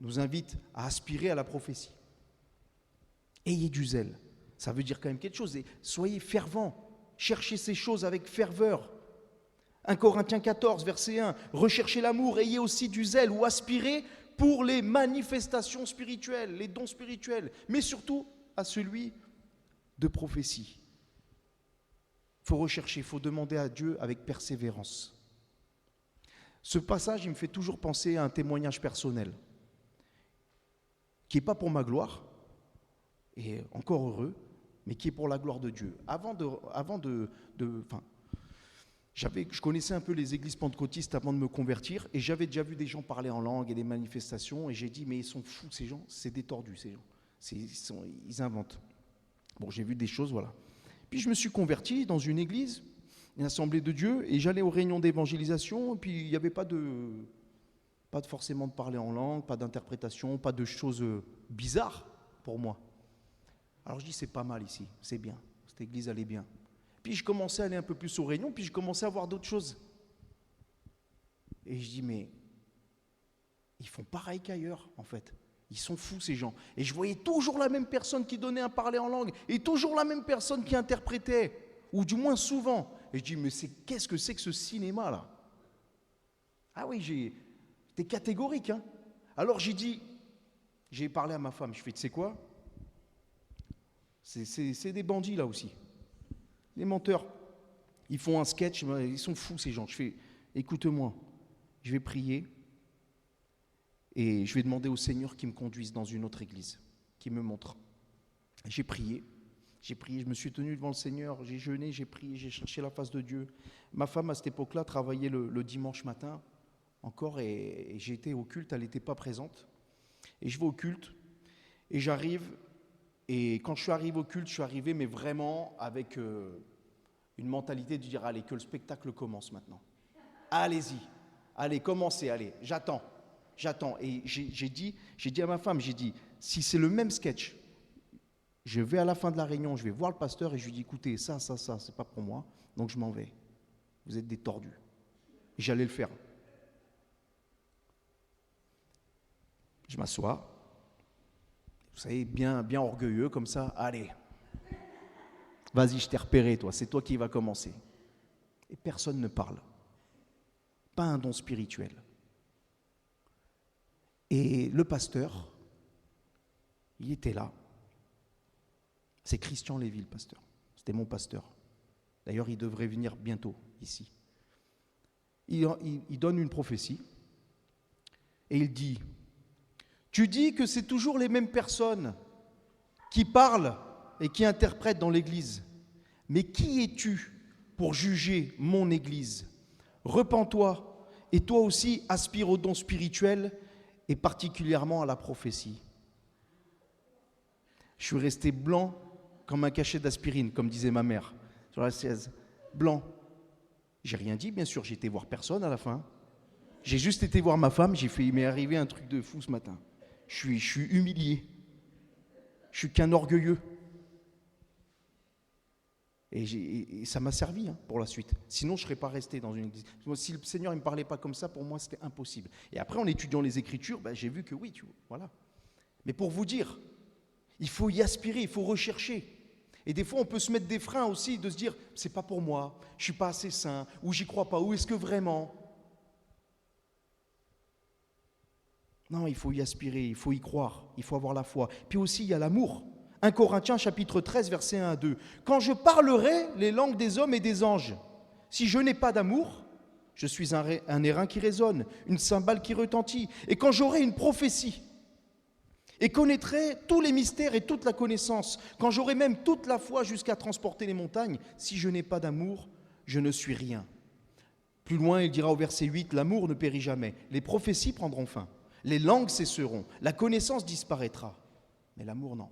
nous invite à aspirer à la prophétie. Ayez du zèle. Ça veut dire quand même quelque chose. Et soyez fervents. Cherchez ces choses avec ferveur. 1 Corinthiens 14, verset 1. Recherchez l'amour, ayez aussi du zèle ou aspirez pour les manifestations spirituelles, les dons spirituels, mais surtout à celui de prophétie. Il faut rechercher, il faut demander à Dieu avec persévérance. Ce passage, il me fait toujours penser à un témoignage personnel, qui n'est pas pour ma gloire, et encore heureux, mais qui est pour la gloire de Dieu. Je connaissais un peu les églises pentecôtistes avant de me convertir, et j'avais déjà vu des gens parler en langue et des manifestations, et j'ai dit, mais ils sont fous ces gens, c'est détordu ces gens, ils inventent. Bon, j'ai vu des choses, voilà. Puis je me suis converti dans une église, une assemblée de Dieu, et j'allais aux réunions d'évangélisation, et puis il n'y avait pas forcément de parler en langue, pas d'interprétation, pas de choses bizarres pour moi. Alors je dis, c'est pas mal ici, c'est bien, cette église elle est bien. Puis je commençais à aller un peu plus aux réunions, puis je commençais à voir d'autres choses. Et je dis, mais ils font pareil qu'ailleurs, en fait. Ils sont fous, ces gens. Et je voyais toujours la même personne qui donnait un parler en langue, et toujours la même personne qui interprétait, ou du moins souvent. Et je dis, mais qu'est-ce que c'est que ce cinéma-là ? Ah oui, j'étais catégorique. Hein. Alors j'ai parlé à ma femme, je fais, tu sais quoi ? C'est des bandits, là aussi. Les menteurs, ils font un sketch, ils sont fous ces gens. Je fais, écoute-moi, je vais prier et je vais demander au Seigneur qu'il me conduise dans une autre église, qu'il me montre. J'ai prié, je me suis tenu devant le Seigneur, j'ai jeûné, j'ai prié, j'ai cherché la face de Dieu. Ma femme, à cette époque-là, travaillait le dimanche matin encore, et j'étais au culte, elle n'était pas présente. Et je vais au culte, et j'arrive. Et quand je suis arrivé au culte, je suis arrivé, mais vraiment avec Une mentalité de dire, allez, que le spectacle commence maintenant. Allez-y, allez, commencez, allez, j'attends. Et j'ai dit à ma femme, si c'est le même sketch, je vais à la fin de la réunion, je vais voir le pasteur et je lui dis, écoutez, ça, c'est pas pour moi, donc je m'en vais. Vous êtes des tordus. Et j'allais le faire. Je m'assois, vous savez, bien orgueilleux comme ça, allez, vas-y, je t'ai repéré, toi, c'est toi qui vas commencer. Et personne ne parle. Pas un don spirituel. Et le pasteur, il était là. C'est Christian Lévy, le pasteur. C'était mon pasteur. D'ailleurs, il devrait venir bientôt ici. Il donne une prophétie et il dit, tu dis que c'est toujours les mêmes personnes qui parlent et qui interprètent dans l'Église. Mais qui es-tu pour juger mon Église ? Repens-toi et toi aussi aspire aux dons spirituels et particulièrement à la prophétie. Je suis resté blanc comme un cachet d'aspirine, comme disait ma mère sur la chaise. Blanc. J'ai rien dit, bien sûr, j'ai été voir personne à la fin. J'ai juste été voir ma femme, j'ai fait, il m'est arrivé un truc de fou ce matin. Je suis humilié. Je suis qu'un orgueilleux. Et ça m'a servi pour la suite. Sinon, je ne serais pas resté dans une église. Si le Seigneur ne me parlait pas comme ça, pour moi, c'était impossible. Et après, en étudiant les Écritures, j'ai vu que oui, voilà. Mais pour vous dire, il faut y aspirer, il faut rechercher. Et des fois, on peut se mettre des freins aussi, de se dire, c'est pas pour moi, je suis pas assez saint, ou j'y crois pas, ou est-ce que vraiment ? Non, il faut y aspirer, il faut y croire, il faut avoir la foi. Puis aussi, il y a l'amour. 1 Corinthiens chapitre 13, versets 1 à 2. Quand je parlerai les langues des hommes et des anges, si je n'ai pas d'amour, je suis un airain qui résonne, une cymbale qui retentit. Et quand j'aurai une prophétie, et connaîtrai tous les mystères et toute la connaissance, quand j'aurai même toute la foi jusqu'à transporter les montagnes, si je n'ai pas d'amour, je ne suis rien. Plus loin, il dira au verset 8, l'amour ne périt jamais, les prophéties prendront fin, les langues cesseront, la connaissance disparaîtra, mais l'amour non.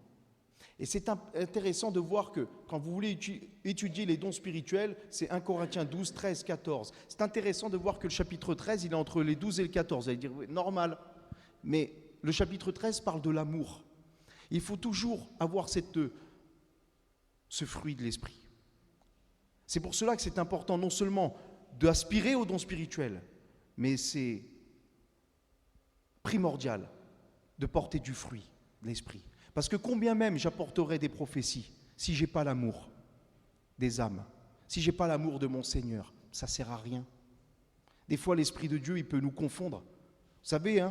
Et c'est intéressant de voir que quand vous voulez étudier les dons spirituels, c'est 1 Corinthiens 12, 13, 14. C'est intéressant de voir que le chapitre 13, il est entre les 12 et le 14. Vous allez dire, oui, normal, mais le chapitre 13 parle de l'amour. Il faut toujours avoir ce fruit de l'esprit. C'est pour cela que c'est important non seulement d'aspirer aux dons spirituels, mais c'est primordial de porter du fruit de l'esprit. Parce que combien même j'apporterai des prophéties, si je n'ai pas l'amour des âmes, si je n'ai pas l'amour de mon Seigneur, ça ne sert à rien. Des fois, l'Esprit de Dieu, il peut nous confondre. Vous savez,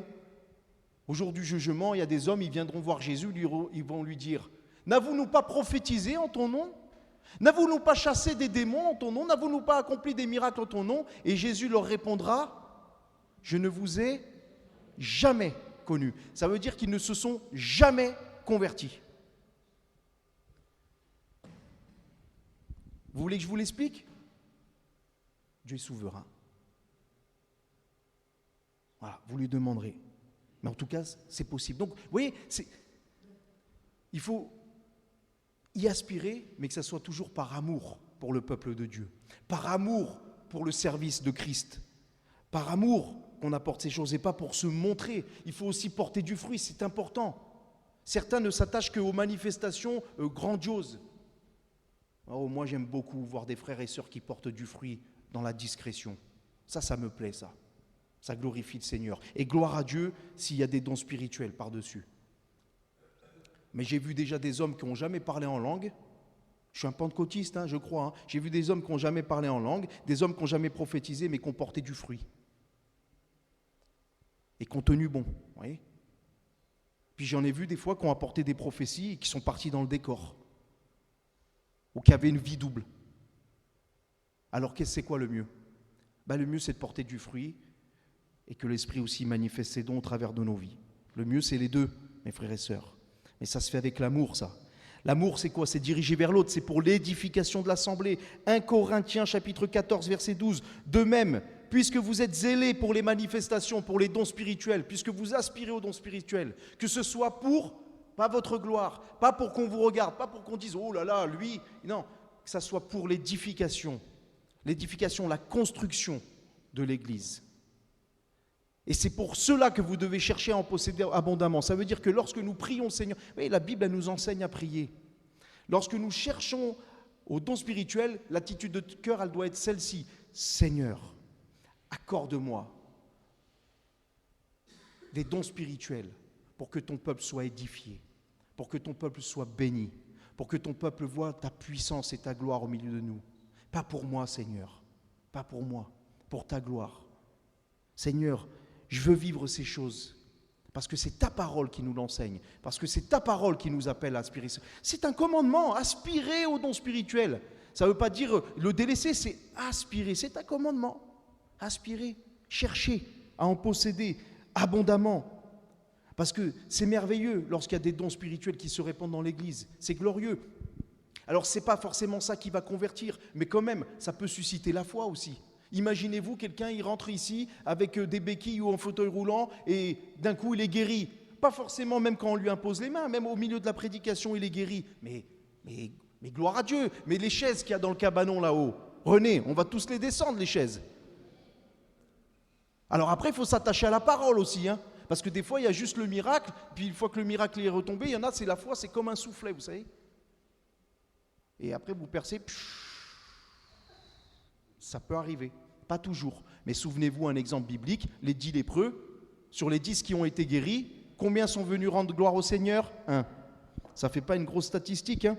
au jour du jugement, il y a des hommes, ils viendront voir Jésus, ils vont lui dire « N'avons-nous pas prophétisé en ton nom ? N'avons-nous pas chassé des démons en ton nom ? N'avons-nous pas accompli des miracles en ton nom ?» Et Jésus leur répondra « Je ne vous ai jamais connus. » Ça veut dire qu'ils ne se sont jamais convertis. Vous voulez que je vous l'explique ? Dieu est souverain. Voilà, vous lui demanderez. Mais en tout cas, c'est possible. Donc, vous voyez, il faut y aspirer, mais que ça soit toujours par amour pour le peuple de Dieu, par amour pour le service de Christ, par amour qu'on apporte ces choses et pas pour se montrer. Il faut aussi porter du fruit, c'est important. Certains ne s'attachent qu'aux manifestations grandioses. Oh, moi, j'aime beaucoup voir des frères et sœurs qui portent du fruit dans la discrétion. Ça me plaît, ça. Ça glorifie le Seigneur. Et gloire à Dieu s'il y a des dons spirituels par-dessus. Mais j'ai vu déjà des hommes qui n'ont jamais parlé en langue. Je suis un pentecôtiste, je crois. J'ai vu des hommes qui n'ont jamais parlé en langue, des hommes qui n'ont jamais prophétisé, mais qui ont porté du fruit. Et qui ont tenu bon, vous voyez. Puis j'en ai vu des fois qui ont apporté des prophéties et qui sont partis dans le décor. Ou qui avaient une vie double. Alors c'est quoi le mieux ? Le mieux, c'est de porter du fruit et que l'Esprit aussi manifeste ses dons au travers de nos vies. Le mieux, c'est les deux, mes frères et sœurs. Mais ça se fait avec l'amour, ça. L'amour, c'est quoi ? C'est diriger vers l'autre, c'est pour l'édification de l'assemblée. 1 Corinthiens chapitre 14, verset 12. De même, puisque vous êtes zélés pour les manifestations, pour les dons spirituels, puisque vous aspirez aux dons spirituels, que ce soit pour, pas votre gloire, pas pour qu'on vous regarde, pas pour qu'on dise, oh là là, lui, non, que ça soit pour l'édification, la construction de l'Église. Et c'est pour cela que vous devez chercher à en posséder abondamment. Ça veut dire que lorsque nous prions le Seigneur, oui, la Bible elle nous enseigne à prier. Lorsque nous cherchons au don spirituel, l'attitude de cœur, elle doit être celle-ci. Seigneur, accorde-moi des dons spirituels pour que ton peuple soit édifié, pour que ton peuple soit béni, pour que ton peuple voie ta puissance et ta gloire au milieu de nous. Pas pour moi, Seigneur, pas pour moi, pour ta gloire. Seigneur, je veux vivre ces choses parce que c'est ta parole qui nous l'enseigne, parce que c'est ta parole qui nous appelle à aspirer. C'est un commandement, aspirer au don spirituel. Ça ne veut pas dire le délaisser, c'est aspirer, c'est un commandement. Aspirer, chercher à en posséder abondamment. Parce que c'est merveilleux lorsqu'il y a des dons spirituels qui se répandent dans l'Église. C'est glorieux. Alors ce n'est pas forcément ça qui va convertir, mais quand même, ça peut susciter la foi aussi. Imaginez-vous, quelqu'un, il rentre ici avec des béquilles ou un fauteuil roulant et d'un coup, il est guéri. Pas forcément même quand on lui impose les mains, même au milieu de la prédication, il est guéri. Mais gloire à Dieu. Mais les chaises qu'il y a dans le cabanon là-haut, René, on va tous les descendre, les chaises. Alors après, il faut s'attacher à la parole aussi, hein. Parce que des fois, il y a juste le miracle, puis une fois que le miracle est retombé, il y en a, c'est la foi, c'est comme un soufflet, vous savez. Et après, vous percez, ça peut arriver, pas toujours. Mais souvenez-vous, un exemple biblique, les 10 lépreux, sur les 10 qui ont été guéris, combien sont venus rendre gloire au Seigneur? 1. Ça ne fait pas une grosse statistique, hein.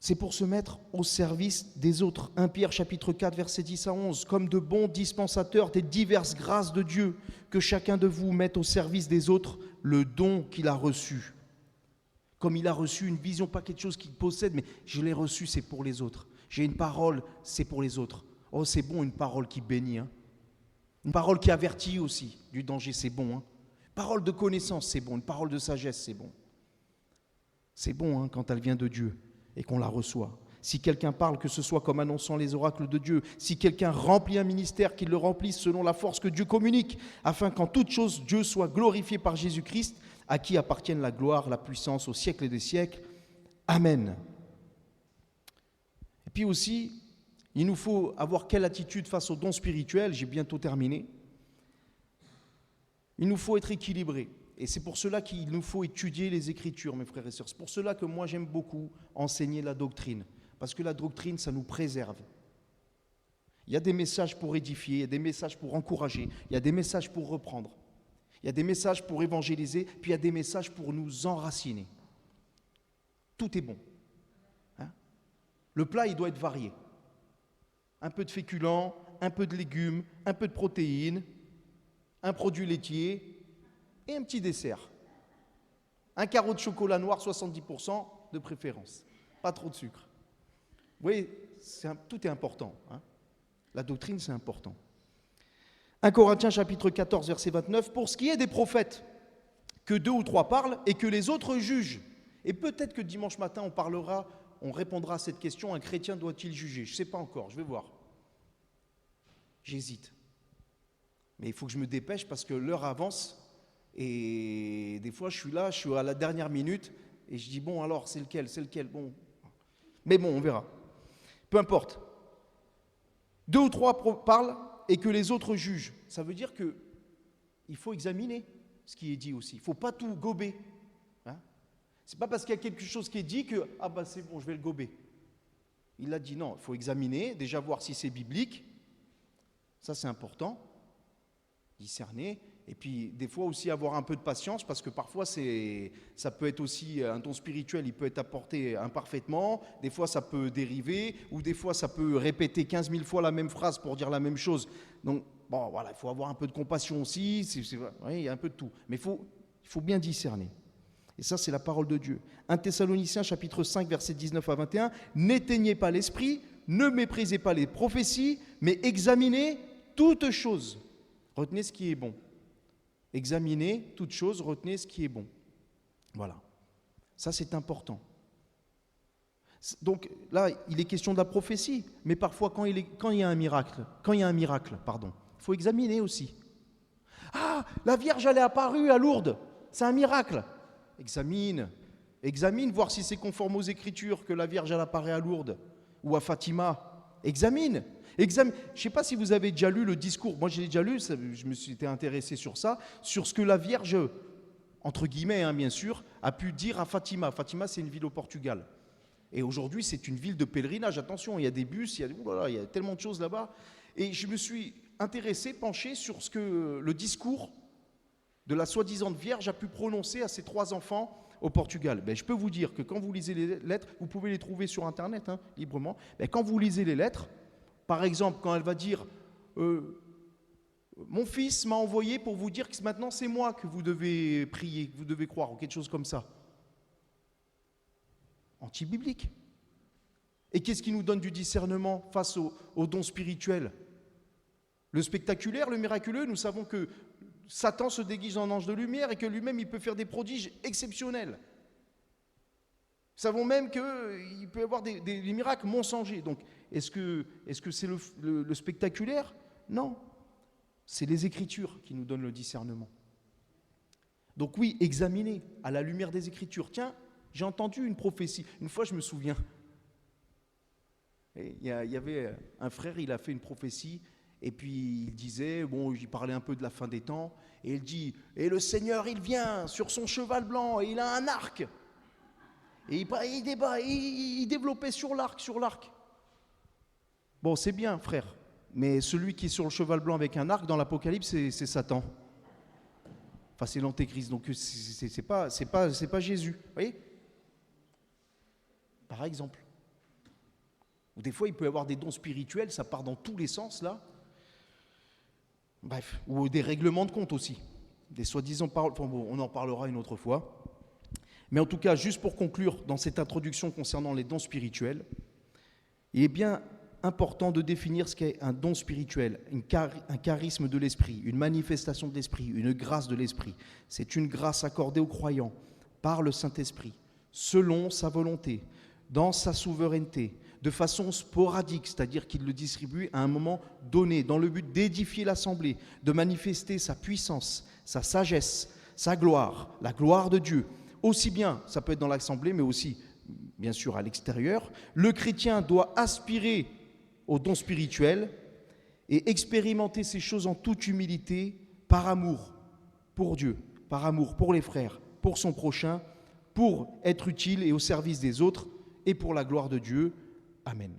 C'est pour se mettre au service des autres. 1 Pierre chapitre 4, versets 10 à 11. Comme de bons dispensateurs des diverses grâces de Dieu, que chacun de vous mette au service des autres le don qu'il a reçu. Comme il a reçu une vision, pas quelque chose qu'il possède, mais je l'ai reçu, c'est pour les autres. J'ai une parole, c'est pour les autres. Oh, c'est bon, une parole qui bénit, hein. Une parole qui avertit aussi du danger, c'est bon, hein. Une parole de connaissance, c'est bon. Une parole de sagesse, c'est bon. C'est bon, hein, quand elle vient de Dieu et qu'on la reçoit. Si quelqu'un parle, que ce soit comme annonçant les oracles de Dieu, si quelqu'un remplit un ministère, qu'il le remplisse selon la force que Dieu communique, afin qu'en toute chose, Dieu soit glorifié par Jésus-Christ, à qui appartiennent la gloire, la puissance au siècle des siècles. Amen. Et puis aussi, il nous faut avoir quelle attitude face aux dons spirituels? J'ai bientôt terminé. Il nous faut être équilibrés. Et c'est pour cela qu'il nous faut étudier les Écritures, mes frères et sœurs. C'est pour cela que moi, j'aime beaucoup enseigner la doctrine. Parce que la doctrine, ça nous préserve. Il y a des messages pour édifier, il y a des messages pour encourager, il y a des messages pour reprendre. Il y a des messages pour évangéliser, puis il y a des messages pour nous enraciner. Tout est bon. Hein? Le plat, il doit être varié. Un peu de féculents, un peu de légumes, un peu de protéines, un produit laitier et un petit dessert. Un carreau de chocolat noir, 70% de préférence. Pas trop de sucre. Vous voyez, tout est important. Hein? La doctrine, c'est important. 1 Corinthiens chapitre 14, verset 29, pour ce qui est des prophètes, que 2 ou 3 parlent et que les autres jugent. Et peut-être que dimanche matin, on répondra à cette question, un chrétien doit-il juger? Je ne sais pas encore, je vais voir. J'hésite. Mais il faut que je me dépêche parce que l'heure avance et des fois je suis à la dernière minute et je dis bon alors c'est lequel, bon. Mais bon, on verra. Peu importe. 2 ou 3 parlent et que les autres jugent. Ça veut dire qu'il faut examiner ce qui est dit aussi. Il ne faut pas tout gober. Hein? Ce n'est pas parce qu'il y a quelque chose qui est dit que « Ah bah c'est bon, je vais le gober ». Il a dit non, il faut examiner, déjà voir si c'est biblique. Ça c'est important. Discerner. Et puis des fois aussi avoir un peu de patience parce que parfois ça peut être aussi un don spirituel, il peut être apporté imparfaitement, des fois ça peut dériver ou des fois ça peut répéter 15 000 fois la même phrase pour dire la même chose. Donc bon voilà, il faut avoir un peu de compassion aussi, oui, il y a un peu de tout. Mais il faut bien discerner. Et ça c'est la parole de Dieu. 1 Thessaloniciens chapitre 5 versets 19 à 21, n'éteignez pas l'esprit, ne méprisez pas les prophéties, mais examinez toutes choses. Retenez ce qui est bon. Examinez toutes choses, retenez ce qui est bon. Voilà. Ça, c'est important. Donc là, il est question de la prophétie, mais parfois, quand il y a un miracle, il faut examiner aussi. Ah, la Vierge, elle est apparue à Lourdes, c'est un miracle. Examine. Examine, voir si c'est conforme aux Écritures que la Vierge elle apparaît à Lourdes ou à Fatima. Examine. Je ne sais pas si vous avez déjà lu le discours. Moi, je l'ai déjà lu, je me suis été intéressé sur ça, sur ce que la Vierge, entre guillemets, hein, bien sûr, a pu dire à Fatima. Fatima, c'est une ville au Portugal. Et aujourd'hui, c'est une ville de pèlerinage. Attention, il y a des bus, il y a tellement de choses là-bas. Et je me suis intéressé, penché sur ce que le discours de la soi-disant Vierge a pu prononcer à ses 3 enfants au Portugal. Je peux vous dire que quand vous lisez les lettres, vous pouvez les trouver sur Internet, hein, librement. Quand vous lisez les lettres, par exemple, quand elle va dire mon fils m'a envoyé pour vous dire que maintenant c'est moi que vous devez prier, que vous devez croire, ou quelque chose comme ça. Anti-biblique. Et qu'est-ce qui nous donne du discernement face aux dons spirituels? Le spectaculaire, le miraculeux, nous savons que Satan se déguise en ange de lumière et que lui-même il peut faire des prodiges exceptionnels. Nous savons même qu'il peut y avoir des miracles mensongers. Donc, est-ce que c'est le spectaculaire? Non. C'est les Écritures qui nous donnent le discernement. Donc oui, examinez à la lumière des Écritures. Tiens, j'ai entendu une prophétie. Une fois, je me souviens. Il y avait un frère, il a fait une prophétie. Et puis il disait, il parlait un peu de la fin des temps. Et il dit, et le Seigneur, il vient sur son cheval blanc et il a un arc. Et il développait sur l'arc. Bon, c'est bien, frère. Mais celui qui est sur le cheval blanc avec un arc dans l'Apocalypse, c'est Satan. Enfin, c'est l'Antéchrist. Donc, c'est pas Jésus. Vous voyez? Par exemple. Ou des fois, il peut y avoir des dons spirituels, ça part dans tous les sens, là. Bref. Ou des règlements de compte aussi. Des soi-disant paroles. Enfin, bon, on en parlera une autre fois. Mais en tout cas, juste pour conclure dans cette introduction concernant les dons spirituels, il est bien important de définir ce qu'est un don spirituel, un charisme de l'esprit, une manifestation de l'esprit, une grâce de l'esprit. C'est une grâce accordée aux croyants par le Saint-Esprit, selon sa volonté, dans sa souveraineté, de façon sporadique, c'est-à-dire qu'il le distribue à un moment donné, dans le but d'édifier l'assemblée, de manifester sa puissance, sa sagesse, sa gloire, la gloire de Dieu. Aussi bien, ça peut être dans l'assemblée, mais aussi, bien sûr, à l'extérieur. Le chrétien doit aspirer aux dons spirituels et expérimenter ces choses en toute humilité, par amour pour Dieu, par amour pour les frères, pour son prochain, pour être utile et au service des autres et pour la gloire de Dieu. Amen.